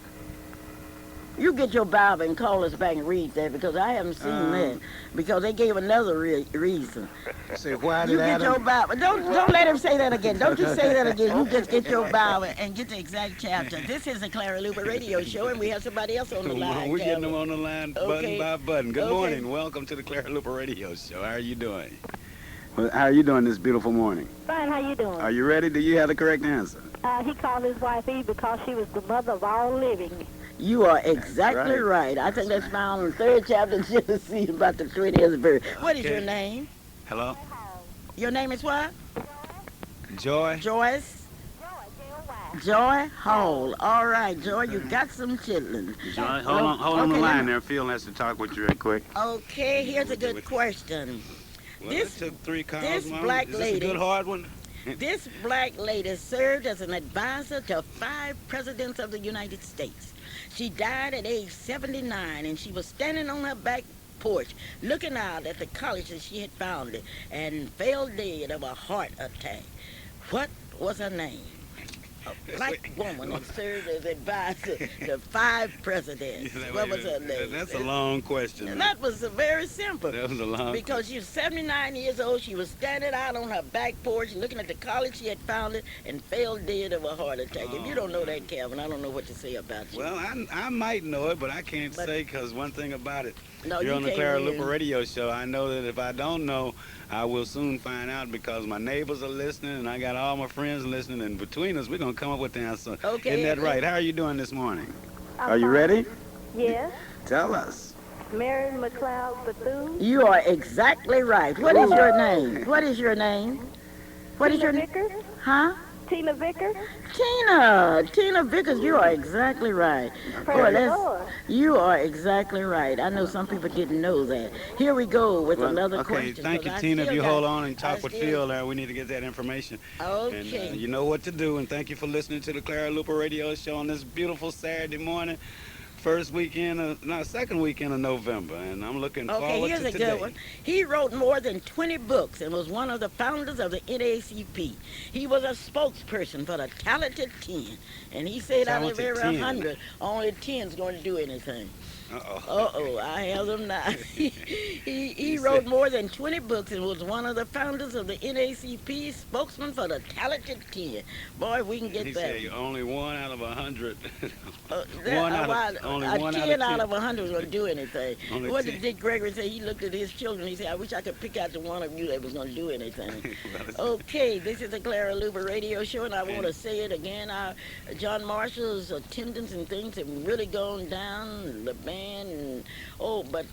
You get your Bible and call us back and read that because I haven't seen that. Because they gave another reason. Say, why You did get your Adam? Bible. Don't let him say that again. Don't you say that again. You just get your Bible and get the exact chapter. This is the Clara Luper Radio Show, and we have somebody else on the line. We're getting them Clara. on the line button Okay. by button. Good Okay. morning. Welcome to the Clara Luper Radio Show. How are you doing? Well, how are you doing this beautiful morning? Fine, how you doing? Are you ready? Do you have the correct answer? He called his wife Eve because she was the mother of all living. You are exactly right. I think that's found in the third chapter of Genesis about the 20th verse. What is Okay. your name? Hello? Your name is what? Joy? Joyce? Joy Hall. All right, Joy, you got some chitlins. Joy, hold on the Okay, line let me- there. Phil has to talk with you real quick. Okay, here's a good question. Well, This- it took 3 calls, this Mama. black Is this lady- a good hard one? This black lady served as an advisor to 5 presidents of the United States. She died at age 79, and she was standing on her back porch looking out at the college that she had founded and fell dead of a heart attack. What was her name? A black woman that served as advisor to 5 presidents. What was her name? That's a long question. And that was very simple. That was a long Because she was 79 years old, she was standing out on her back porch looking at the college she had founded and fell dead of a heart attack. If you don't know that, Calvin, I don't know what to say about you. Well, I might know it, but I can't But- say because one thing about it, no, you're you on the can't Clara win. Luper Radio Show. I know that if I don't know, I will soon find out because my neighbors are listening and I got all my friends listening. And between us, we're going to come up with the answer. Okay. Isn't that right? How are you doing this morning? I'm Are you fine. ready? Yes. Tell us. Mary McLeod Bethune. You are exactly right. What is your name? What is your name? What is your name? Vickers? Huh? Tina Vickers. Tina Vickers, you are exactly right. Praise Boy, the that's- Lord. you are exactly right. I know some people didn't know that. Here we go with Well, another okay, question. thank you, 'cause I Tina. If still you got- hold on and I talk with still- Phil there, we need to get that information. Okay. And you know what to do. And thank you for listening to the Clara Luper Radio Show on this beautiful Saturday morning. Second weekend of November, and I'm looking Okay, forward here's to a today. good one. He wrote more than 20 books and was one of the founders of the NAACP. He was a spokesperson for the Talented 10. And he said out of Talented every 10. 100, only 10's going to do anything. Uh-oh. Uh-oh, I have them now. he He wrote said- more than 20 books and was one of the founders of the NAACP, spokesman for the Talented 10. Boy, we can get He that. said only 1 out of 100. Only a one 10 out of 10. 100 is going to do anything. Only What 10. did Dick Gregory say? He looked at his children. He said, I wish I could pick out the one of you that was going to do anything. Well, it's- Okay, this is the Clara Luper Radio Show, and I want to say it again. John Marshall's attendance and things have really gone down. The band, and, but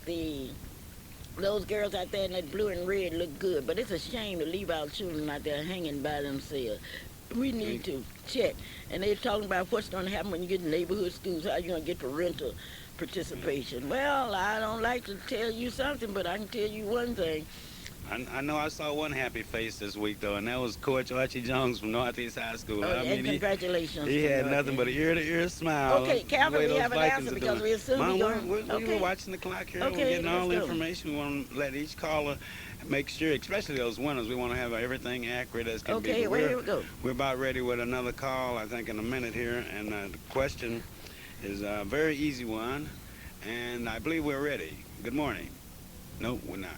those girls out there in that blue and red look good. But it's a shame to leave our children out there hanging by themselves. We need to check. And they're talking about what's going to happen when you get to neighborhood schools, how you're going to get parental participation. Well, I don't like to tell you something, but I can tell you one thing. I know I saw one happy face this week, though, and that was Coach Archie Jones from Northeast High School. I And mean, congratulations. he to had you. nothing but an ear-to-ear smile. Okay, Calvin, the way we those have an Vikings answer are because doing. we assume Mom, you're we okay. were watching the clock here. Okay, We're getting all let's the go. information. We want to let each caller make sure, especially those winners, we want to have everything accurate as can be. Okay, But well, here we go. We're about ready with another call, I think, in a minute here. And the question is a very easy one, and I believe we're ready. Good morning. No, we're not.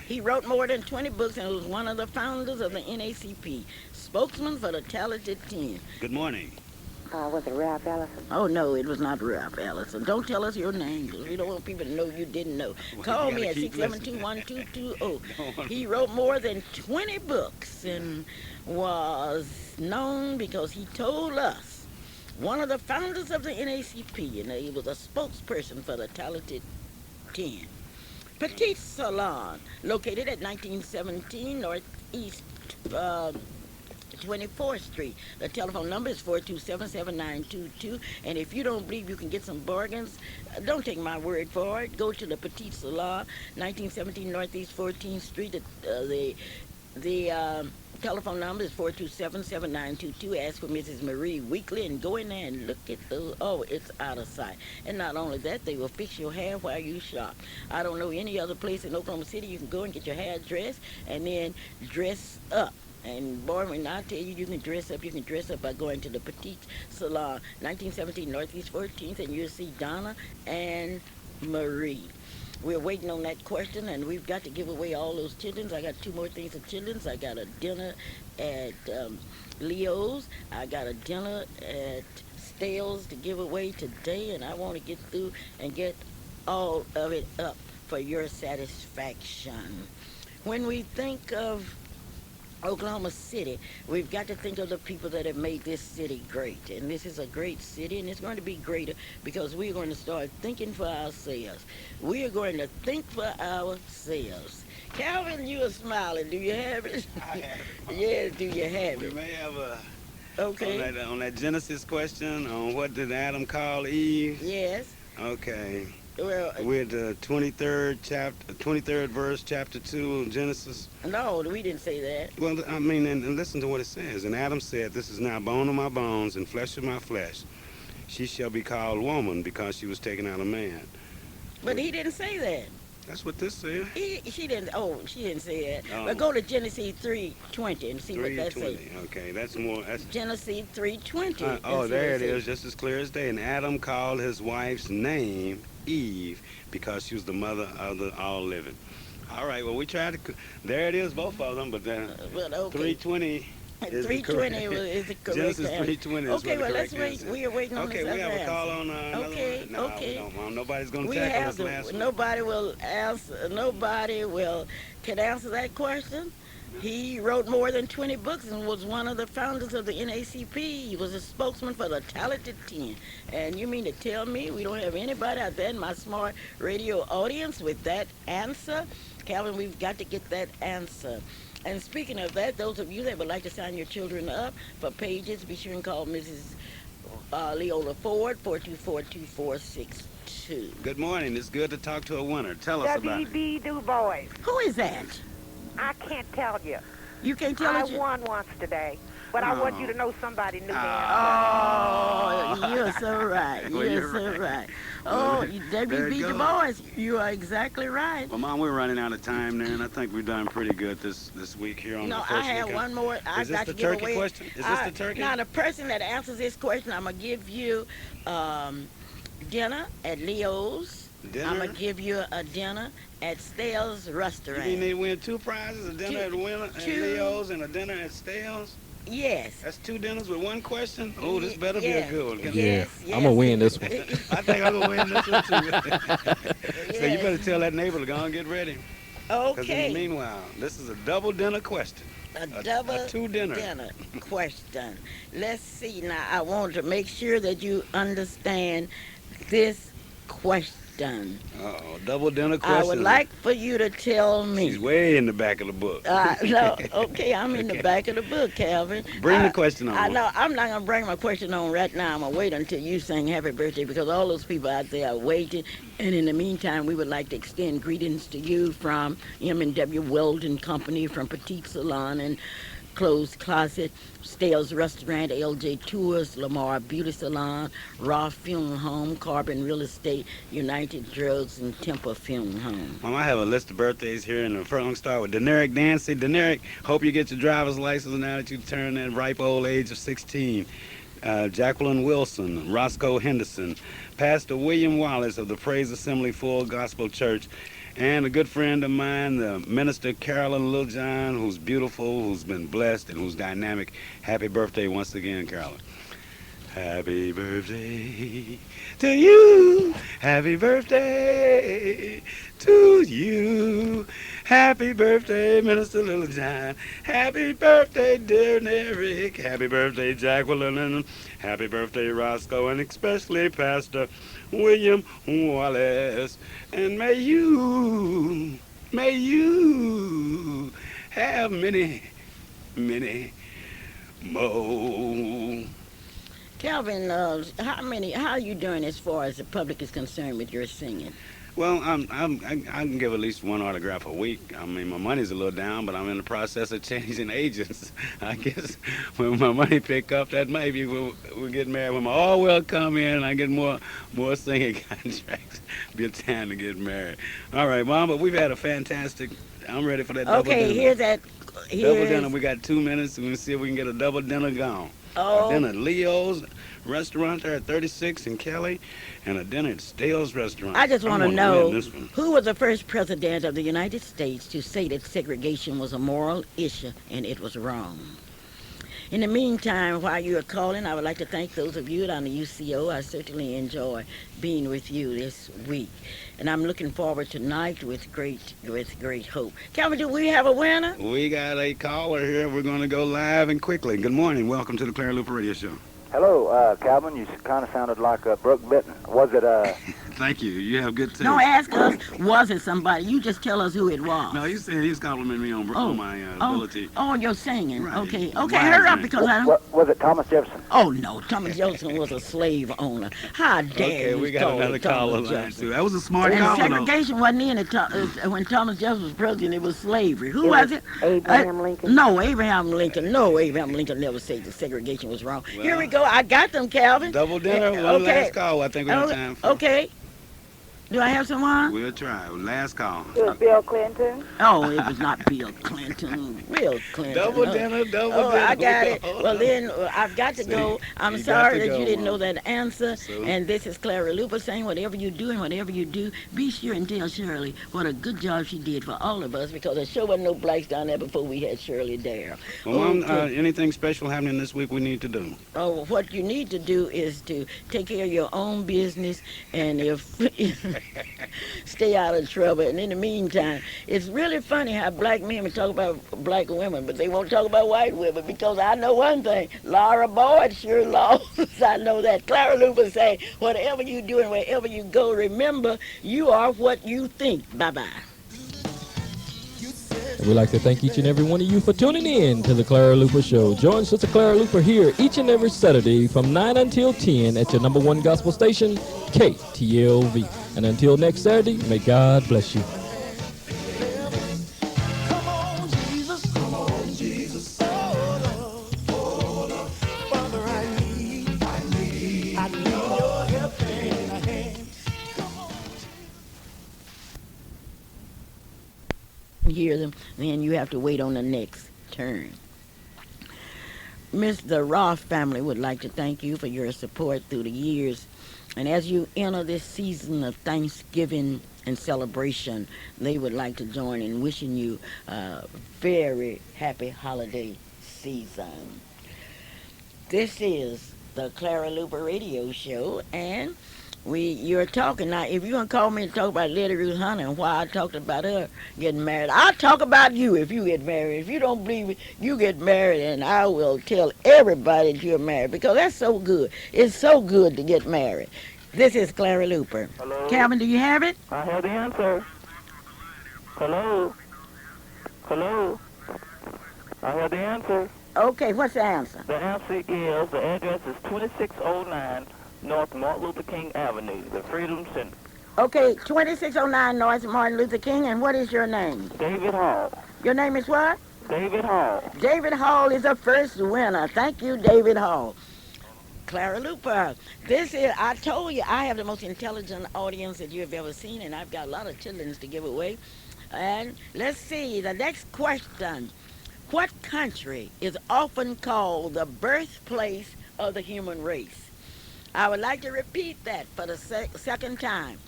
He wrote more than 20 books and was one of the founders of the NAACP, spokesman for the Talented 10. Good morning. Was it Ralph Ellison? Oh, no, it was not Ralph Ellison. Don't tell us your name because we don't want people to know you didn't know. Well, Call you me gotta at keep 672-1220. He wrote more than 20 books and was known because he told us one of the founders of the NAACP, and he was a spokesperson for the Talented 10. Petite Salon, located at 1917 Northeast 24th Street. The telephone number is 427-7922. And if you don't believe you can get some bargains, don't take my word for it. Go to the Petite Salon, 1917 Northeast 14th Street. The telephone number is 427-7922. Ask for Mrs. Marie Weekly and go in there and look at those. Oh, it's out of sight. And not only that, they will fix your hair while you shop. I don't know any other place in Oklahoma City you can go and get your hair dressed and then dress up And boy, when I tell you, you can dress up by going to the Petite Salon, 1917 Northeast 14th, and you'll see Donna and Marie. We're waiting on that question, and we've got to give away all those children's. I got two more things of children's. I got a dinner at Leo's. I got a dinner at Stales to give away today, and I want to get through and get all of it up for your satisfaction. When we think of Oklahoma City, we've got to think of the people that have made this city great. And this is a great city, and it's going to be greater because we're going to start thinking for ourselves. We are going to think for ourselves. Calvin, you are smiling. Do you have it? I have it. Yes, do you have We it? may have a Okay. on that Genesis question on what did Adam call Eve. Yes. Okay, Well, we're the 23rd chapter, 23rd verse, chapter 2 of Genesis. no, we didn't say that. Well, I mean, and listen to what it says. And Adam said, "This is now bone of my bones and flesh of my flesh. She shall be called woman because she was taken out of man." But he didn't say that. That's what this says. She didn't. Oh, she didn't say that. Oh. But go to Genesis 3:20 and see what that says. 3:20. Okay, that's more. That's Genesis 3:20. oh, there it is, just as clear as day. And Adam called his wife's name Eve because she was the mother of the all living. All right, well, we tried to. There it is, both of them, but then Well, okay. 3:20 is the 3:20 correct. is the correct Genesis answer. 3:20 is Okay, what the well, let's correct wait. answer. We are waiting on Okay, this we have other a call answer. on another Okay, one. No, okay. we don't. Nobody's going to We tackle have this last one. nobody will answer. Nobody will can answer that question. He wrote more than 20 books and was one of the founders of the NACP. He was a spokesman for the Talented 10. And you mean to tell me we don't have anybody out there in my smart radio audience with that answer? Calvin, we've got to get that answer. And speaking of that, those of you that would like to sign your children up for pages, be sure and call Mrs. Leola Ford, 424-2462. Good morning. It's good to talk to a winner. Tell us about it. W.B. Du Bois. Who is that? I can't tell you. You can't tell I us. won once today, but I want you to know somebody knew the answer. Oh, you're so right. Well, You're you're so right. right. Oh, There WB you Du go. Bois, you are exactly right. Well, Mom, we're running out of time there, and I think we've done pretty good this week here on No, the I first have week. one more. I Is this got the to give turkey away. question? Is this the turkey? Now, the person that answers this question, I'm gonna give you dinner at Leo's. Dinner? I'm gonna give you a dinner at Stale's You restaurant. mean they win 2 prizes, a dinner at two- Leo's and a dinner at Stales? Yes. That's 2 dinners with 1 question? Oh, this better be Yeah. a good one. Yes, Yeah, yes. I'm gonna win this one. I think I'm going to win this one, too. So you Yes. better tell that neighbor to go and get ready. Because in the Okay. meanwhile, this is a double dinner question. A double a 2 dinner. question. Let's see. Now, I want to make sure that you understand this question. Uh-oh, double dinner question. I would like for you to tell me. She's way in the back of the book. No, okay, I'm in the back of the book, Calvin. Bring the question on. I know I'm not gonna bring my question on right now. I'm gonna wait until you sing happy birthday because all those people out there are waiting. And in the meantime, we would like to extend greetings to you from M&W Weldon Company, from Petite Salon and Closed Closet, Stale's Restaurant, LJ Tours, Lamar Beauty Salon, Raw Funeral Home, Carbon Real Estate, United Drugs, and Temple Funeral Home. Mom, I have a list of birthdays here, and the first one start with Deneric Dancy. Deneric, hope you get your driver's license now that you turn that ripe old age of 16. Jacqueline Wilson, Roscoe Henderson, Pastor William Wallace of the Praise Assembly Full Gospel Church, and a good friend of mine, the Minister Carolyn Littlejohn, who's beautiful, who's been blessed, and who's dynamic. Happy birthday once again, Carolyn. Happy birthday to you. Happy birthday to you. Happy birthday, Minister Littlejohn. Happy birthday, dear Eric. Happy birthday, Jacqueline. And happy birthday, Roscoe. And especially Pastor William Wallace. And may you have many, many more. Calvin, how are you doing as far as the public is concerned with your singing? Well, I can give at least one autograph a week. I mean, my money's a little down, but I'm in the process of changing agents. I guess when my money pick up, that maybe we'll get married. When my all will come in, and I get more singing contracts. Be a time to get married. All right, Mom, but we've had a fantastic. I'm ready for that double Okay, dinner. here's that. Double dinner. Here's We got 2 minutes. We're gonna see if we can get a double dinner gone. A oh, dinner at Leo's restaurant there at 36 in Kelly, and a dinner at Stale's restaurant. I just I'm want to gonna know win this one. who was the first president of the United States to say that segregation was a moral issue and it was wrong. In the meantime, while you are calling, I would like to thank those of you on the UCO. I certainly enjoy being with you this week, and I'm looking forward tonight with great hope. Calvin, do we have a winner? We got a caller here. We're going to go live and quickly. Good morning. Welcome to the Clara Luper Radio Show. Hello, Calvin. You kind of sounded like Brooke Benton. Was it, Thank you. You have good taste. Don't ask us, was it somebody? You just tell us who it was. No, he's saying he's complimenting me on my ability. Oh, you're singing. Right. Okay, Wise hurry up man. because I don't. was it Thomas Jefferson? Oh no, Thomas Jefferson was a slave owner. How dare Okay, you we got call another Thomas caller line Jefferson? too. That was a smart And caller. though. segregation wasn't in it when Thomas Jefferson was president. It was slavery. Who was it? Abraham Lincoln. No, Abraham Lincoln. No, Abraham Lincoln never said that segregation was wrong. Well, Here we go. I got them, Calvin. Double dinner. One Okay. last call. I think we have time for. Okay. Do I have someone? We'll try. Last call. It was Bill Clinton. Oh, it was not Bill Clinton. Bill Clinton. Double No. dinner. Double Oh, dinner. I got it. Well, then I've got to See, go. I'm you got sorry to that go, you didn't Mom. know that answer. So- And this is Clara Luper saying, whatever you do and whatever you do, be sure and tell Shirley what a good job she did for all of us, because there sure wasn't no blacks down there before we had Shirley there. Well, Mom, Okay. anything special happening this week we need to do? Oh, what you need to do is to take care of your own business, and if stay out of trouble. And in the meantime, it's really funny how black men will talk about black women, but they won't talk about white women, because I know one thing: Laura Boyd sure lost. I know that. Clara Luper say, whatever you do and wherever you go, remember you are what you think. Bye bye. And we'd like to thank each and every one of you for tuning in to the Clara Luper Show. Join Sister Clara Luper here each and every Saturday from 9 until 10 at your number one gospel station, KTLV. And until next Saturday, may God bless you. Hear them, then you have to wait on the next turn. Mr. Roth family would like to thank you for your support through the years. And as you enter this season of Thanksgiving and celebration, they would like to join in wishing you a very happy holiday season. This is the Clara Luper Radio Show, and you're talking now. If you're gonna call me and talk about Lady Ruth Hunter and why I talked about her getting married, I'll talk about you if you get married. If you don't believe it, you get married, and I will tell everybody that you're married, because that's so good. It's so good to get married. This is Clara Luper. Hello? Calvin, do you have it? I have the answer. Hello? Hello? I have the answer. Okay, what's the answer? The answer is, the address is 2609 North Martin Luther King Avenue, the Freedom Center. Okay, 2609 North Martin Luther King, and what is your name? David Hall. Your name is what? David Hall. David Hall is the first winner. Thank you, David Hall. Clara Luper. This is, I told you, I have the most intelligent audience that you have ever seen, and I've got a lot of children to give away. And let's see, the next question. What country is often called the birthplace of the human race? I would like to repeat that for the second time.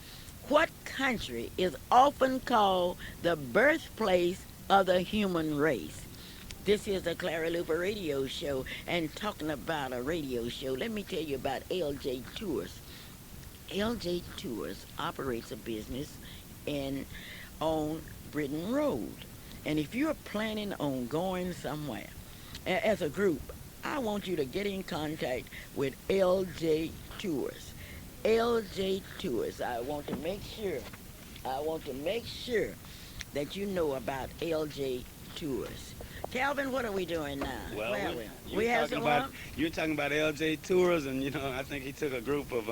What country is often called the birthplace of the human race? This is the Clara Luper Radio Show, and talking about a radio show, let me tell you about LJ Tours. LJ Tours operates a business on Britain Road. And if you're planning on going somewhere as a group, I want you to get in contact with LJ Tours. LJ Tours. I want to make sure that you know about LJ Tours. Calvin, what are we doing now? Well, Where are you're we have talking someone? about you're talking about LJ Tours, and I think he took a group of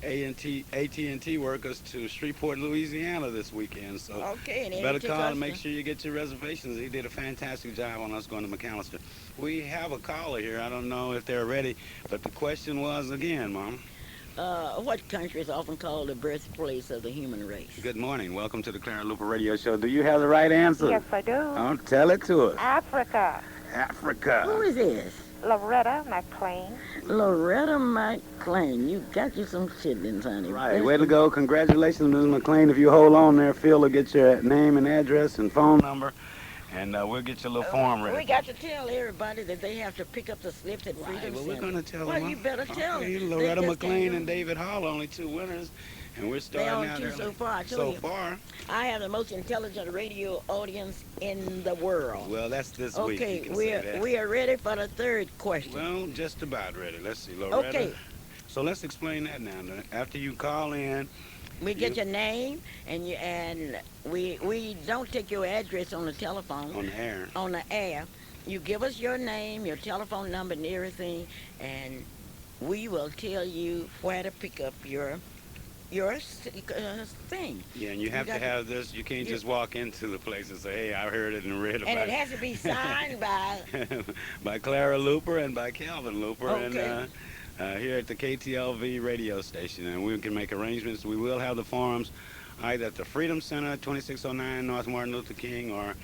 AT&T workers to Shreveport, Louisiana this weekend. So Okay, and you then he better took call us and make to, sure you get your reservations. He did a fantastic job on us going to McAllister. We have a caller here. I don't know if they're ready, but the question was again, Mom. what country is often called the birthplace of the human race? Good morning. Welcome to the Clara Luper Radio Show. Do you have the right answer? Yes, I do. Oh, tell it to us. Africa. Who Africa. is this? Loretta McLean. Loretta McLean. You got you some chitlins, honey. Right, way to go. Congratulations, Ms. McLean. If you hold on there, Phil will get your name and address and phone number, and we'll get your little form ready. We got to tell everybody that they have to pick up the slips at Freedom Right, well, we're Center. going to tell Well, them. you better tell Okay, them. Loretta They just can't McLean do and it. David Hall, only two winners, and we're They starting on out two there. so far. I told So you. far, I have the most intelligent radio audience in the world. well, that's this week. You Okay, can say that. we are ready for the third question. Well, just about ready. Let's see, Loretta. Okay. So let's explain that now. After you call in, We get your name and we don't take your address on the telephone. on the air. On the air. You give us your name, your telephone number, and everything, and we will tell you where to pick up your thing. Yeah, and you have to got to- have this. You can't you- just walk into the place and say, "Hey, I heard it and read about And it." it has to be signed by. by Clara Luper and by Calvin Luper, Okay. and here at the KTLV radio station, and we can make arrangements. We will have the forums either at the Freedom Center, 2609 North Martin Luther King, or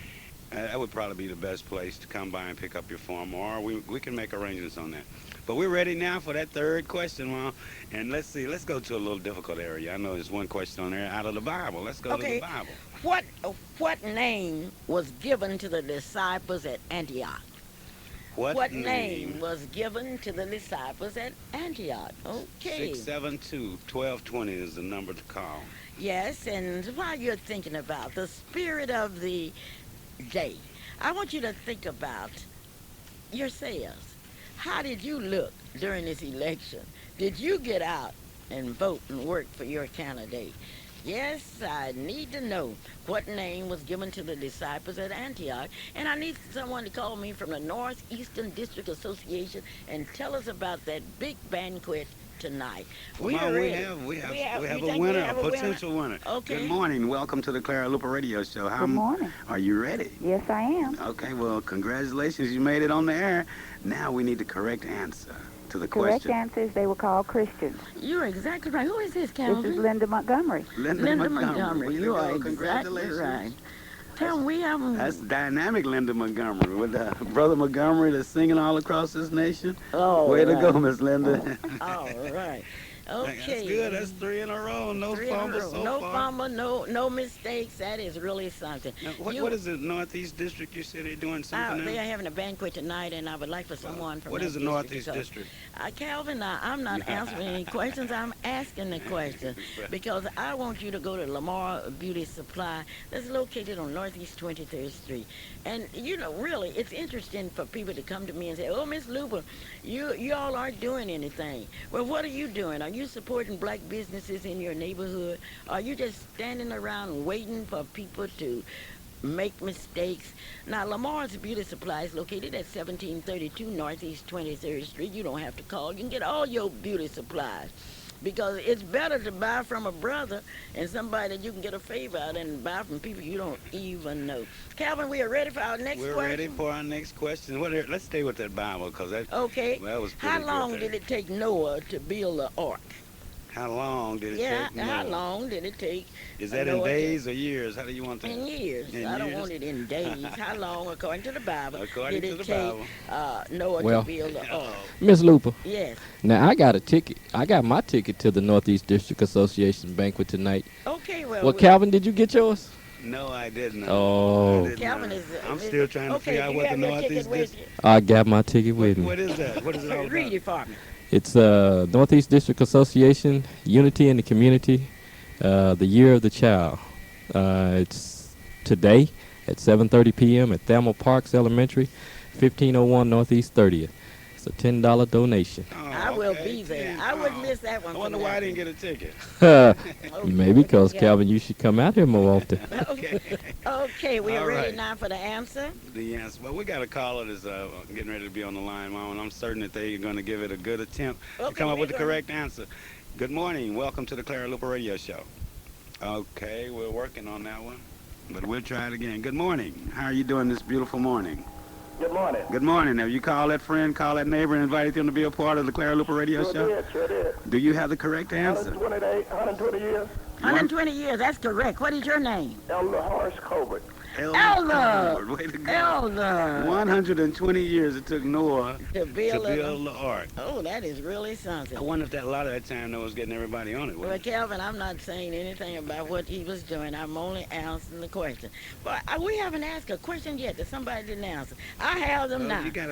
that would probably be the best place to come by and pick up your form, or we can make arrangements on that. But we're ready now for that third question, Mom. And let's see, let's go to a little difficult area. I know there's one question on there out of the Bible. Let's go to the Bible. What name was given to the disciples at Antioch? What name was given to the disciples at Antioch? Okay. 672-1220 is the number to call. Yes, and while you're thinking about the spirit of the day, I want you to think about yourselves. How did you look during this election? Did you get out and vote and work for your candidate? Yes, I need to know what name was given to the disciples at Antioch, and I need someone to call me from the Northeastern District Association and tell us about that big banquet tonight. Well, Mom, we have you a think winner, we have a a potential winner. Okay. Good morning. Welcome to the Clara Luper Radio Show. Good morning. Are you ready? Yes, I am. Okay, well, congratulations. You made it on the air. Now we need the correct answer to the Correct question. answer is they were called Christians. You're exactly right. Who is this, This Calvin? is Linda Montgomery. Linda Montgomery. Way to You go. are exactly Congratulations. right. Tell me, we have That's dynamic Linda Montgomery with Brother Montgomery that's singing all across this nation. Way to go, Miss Linda. All right. Okay. That's good. That's three in a row. No Three in a fumbles row. so No far. fumble, no mistakes. That is really something. Now, You- what is the Northeast District? You said they're doing something They now? are having a banquet tonight, and I would like for someone from What that is the district Northeast to come. District? Calvin, I'm not answering any questions. I'm asking the question because I want you to go to Lamar Beauty Supply that's located on Northeast 23rd Street. And, really, it's interesting for people to come to me and say, "Oh, Miss Luper, you all aren't doing anything." Well, what are you doing? Are you supporting black businesses in your neighborhood? Are you just standing around waiting for people to make mistakes? Now, Lamar's Beauty Supply is located at 1732 Northeast 23rd Street. You don't have to call. You can get all your beauty supplies because it's better to buy from a brother and somebody that you can get a favor out and buy from people you don't even know. Calvin, we are ready for our next We're question. ready for our next question. Let's stay with that Bible because that was pretty How good long there. did it take Noah to build the ark? How long did it take? How Noah? long did it take? Is that in Noah to- days or years? How do you want that? In years. In I don't years? want it in days. How long, according to the Bible, According did to it the take Bible. Noah Well- to build the ark? Miss Luper, Yes. now I got a ticket. I got my ticket to the Northeast District Association banquet tonight. Okay, well. Well, Calvin, did you get yours? No, I didn't. Oh. I didn't. Calvin is. I'm still trying to figure out what the Northeast District. I got my ticket with me. What is that? What is it all about? Read it for me. It's Northeast District Association, Unity in the Community, the Year of the Child. It's today at 7:30 p.m. at Thelma Parks Elementary, 1501 Northeast 30th. It's a $10 donation. Oh, I will okay, be there. 10. I wouldn't Oh, miss that one. I for wonder why I nothing. didn't get a ticket. Okay, Maybe look at because, that. Calvin, you should come out here more often. Okay. Okay, we are All ready right. now for the answer. The answer. Well, we got a caller that's getting ready to be on the line, Mom, and I'm certain that they're going to give it a good attempt to Okay, come up we're with the gonna- correct answer. Good morning. Welcome to the Clara Luper Radio Show. Okay, we're working on that one, but we'll try it again. Good morning. How are you doing this beautiful morning? Good morning. Good morning. Have you called that friend, called that neighbor, and invited them to be a part of the Clara Luper Radio Show? Sure did. Do you have the correct answer? 120 years. 120 years, that's correct. What is your name? Elder Horace Colbert. Elder. Colbert, way to go. Elder. 120 years it took Noah To to build build the ark. Oh, that is really something. I wonder if that a lot of that time Noah was getting everybody on it. Well, wasn't it? Calvin, I'm not saying anything about what he was doing. I'm only answering the question. But we haven't asked a question yet that somebody didn't answer. I have them now. You got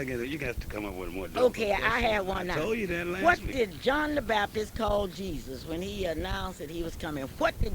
to come up with more. Okay, difficult I questions. have one I now. told you that last What week. did John the Baptist call Jesus when he announced that he was coming? What did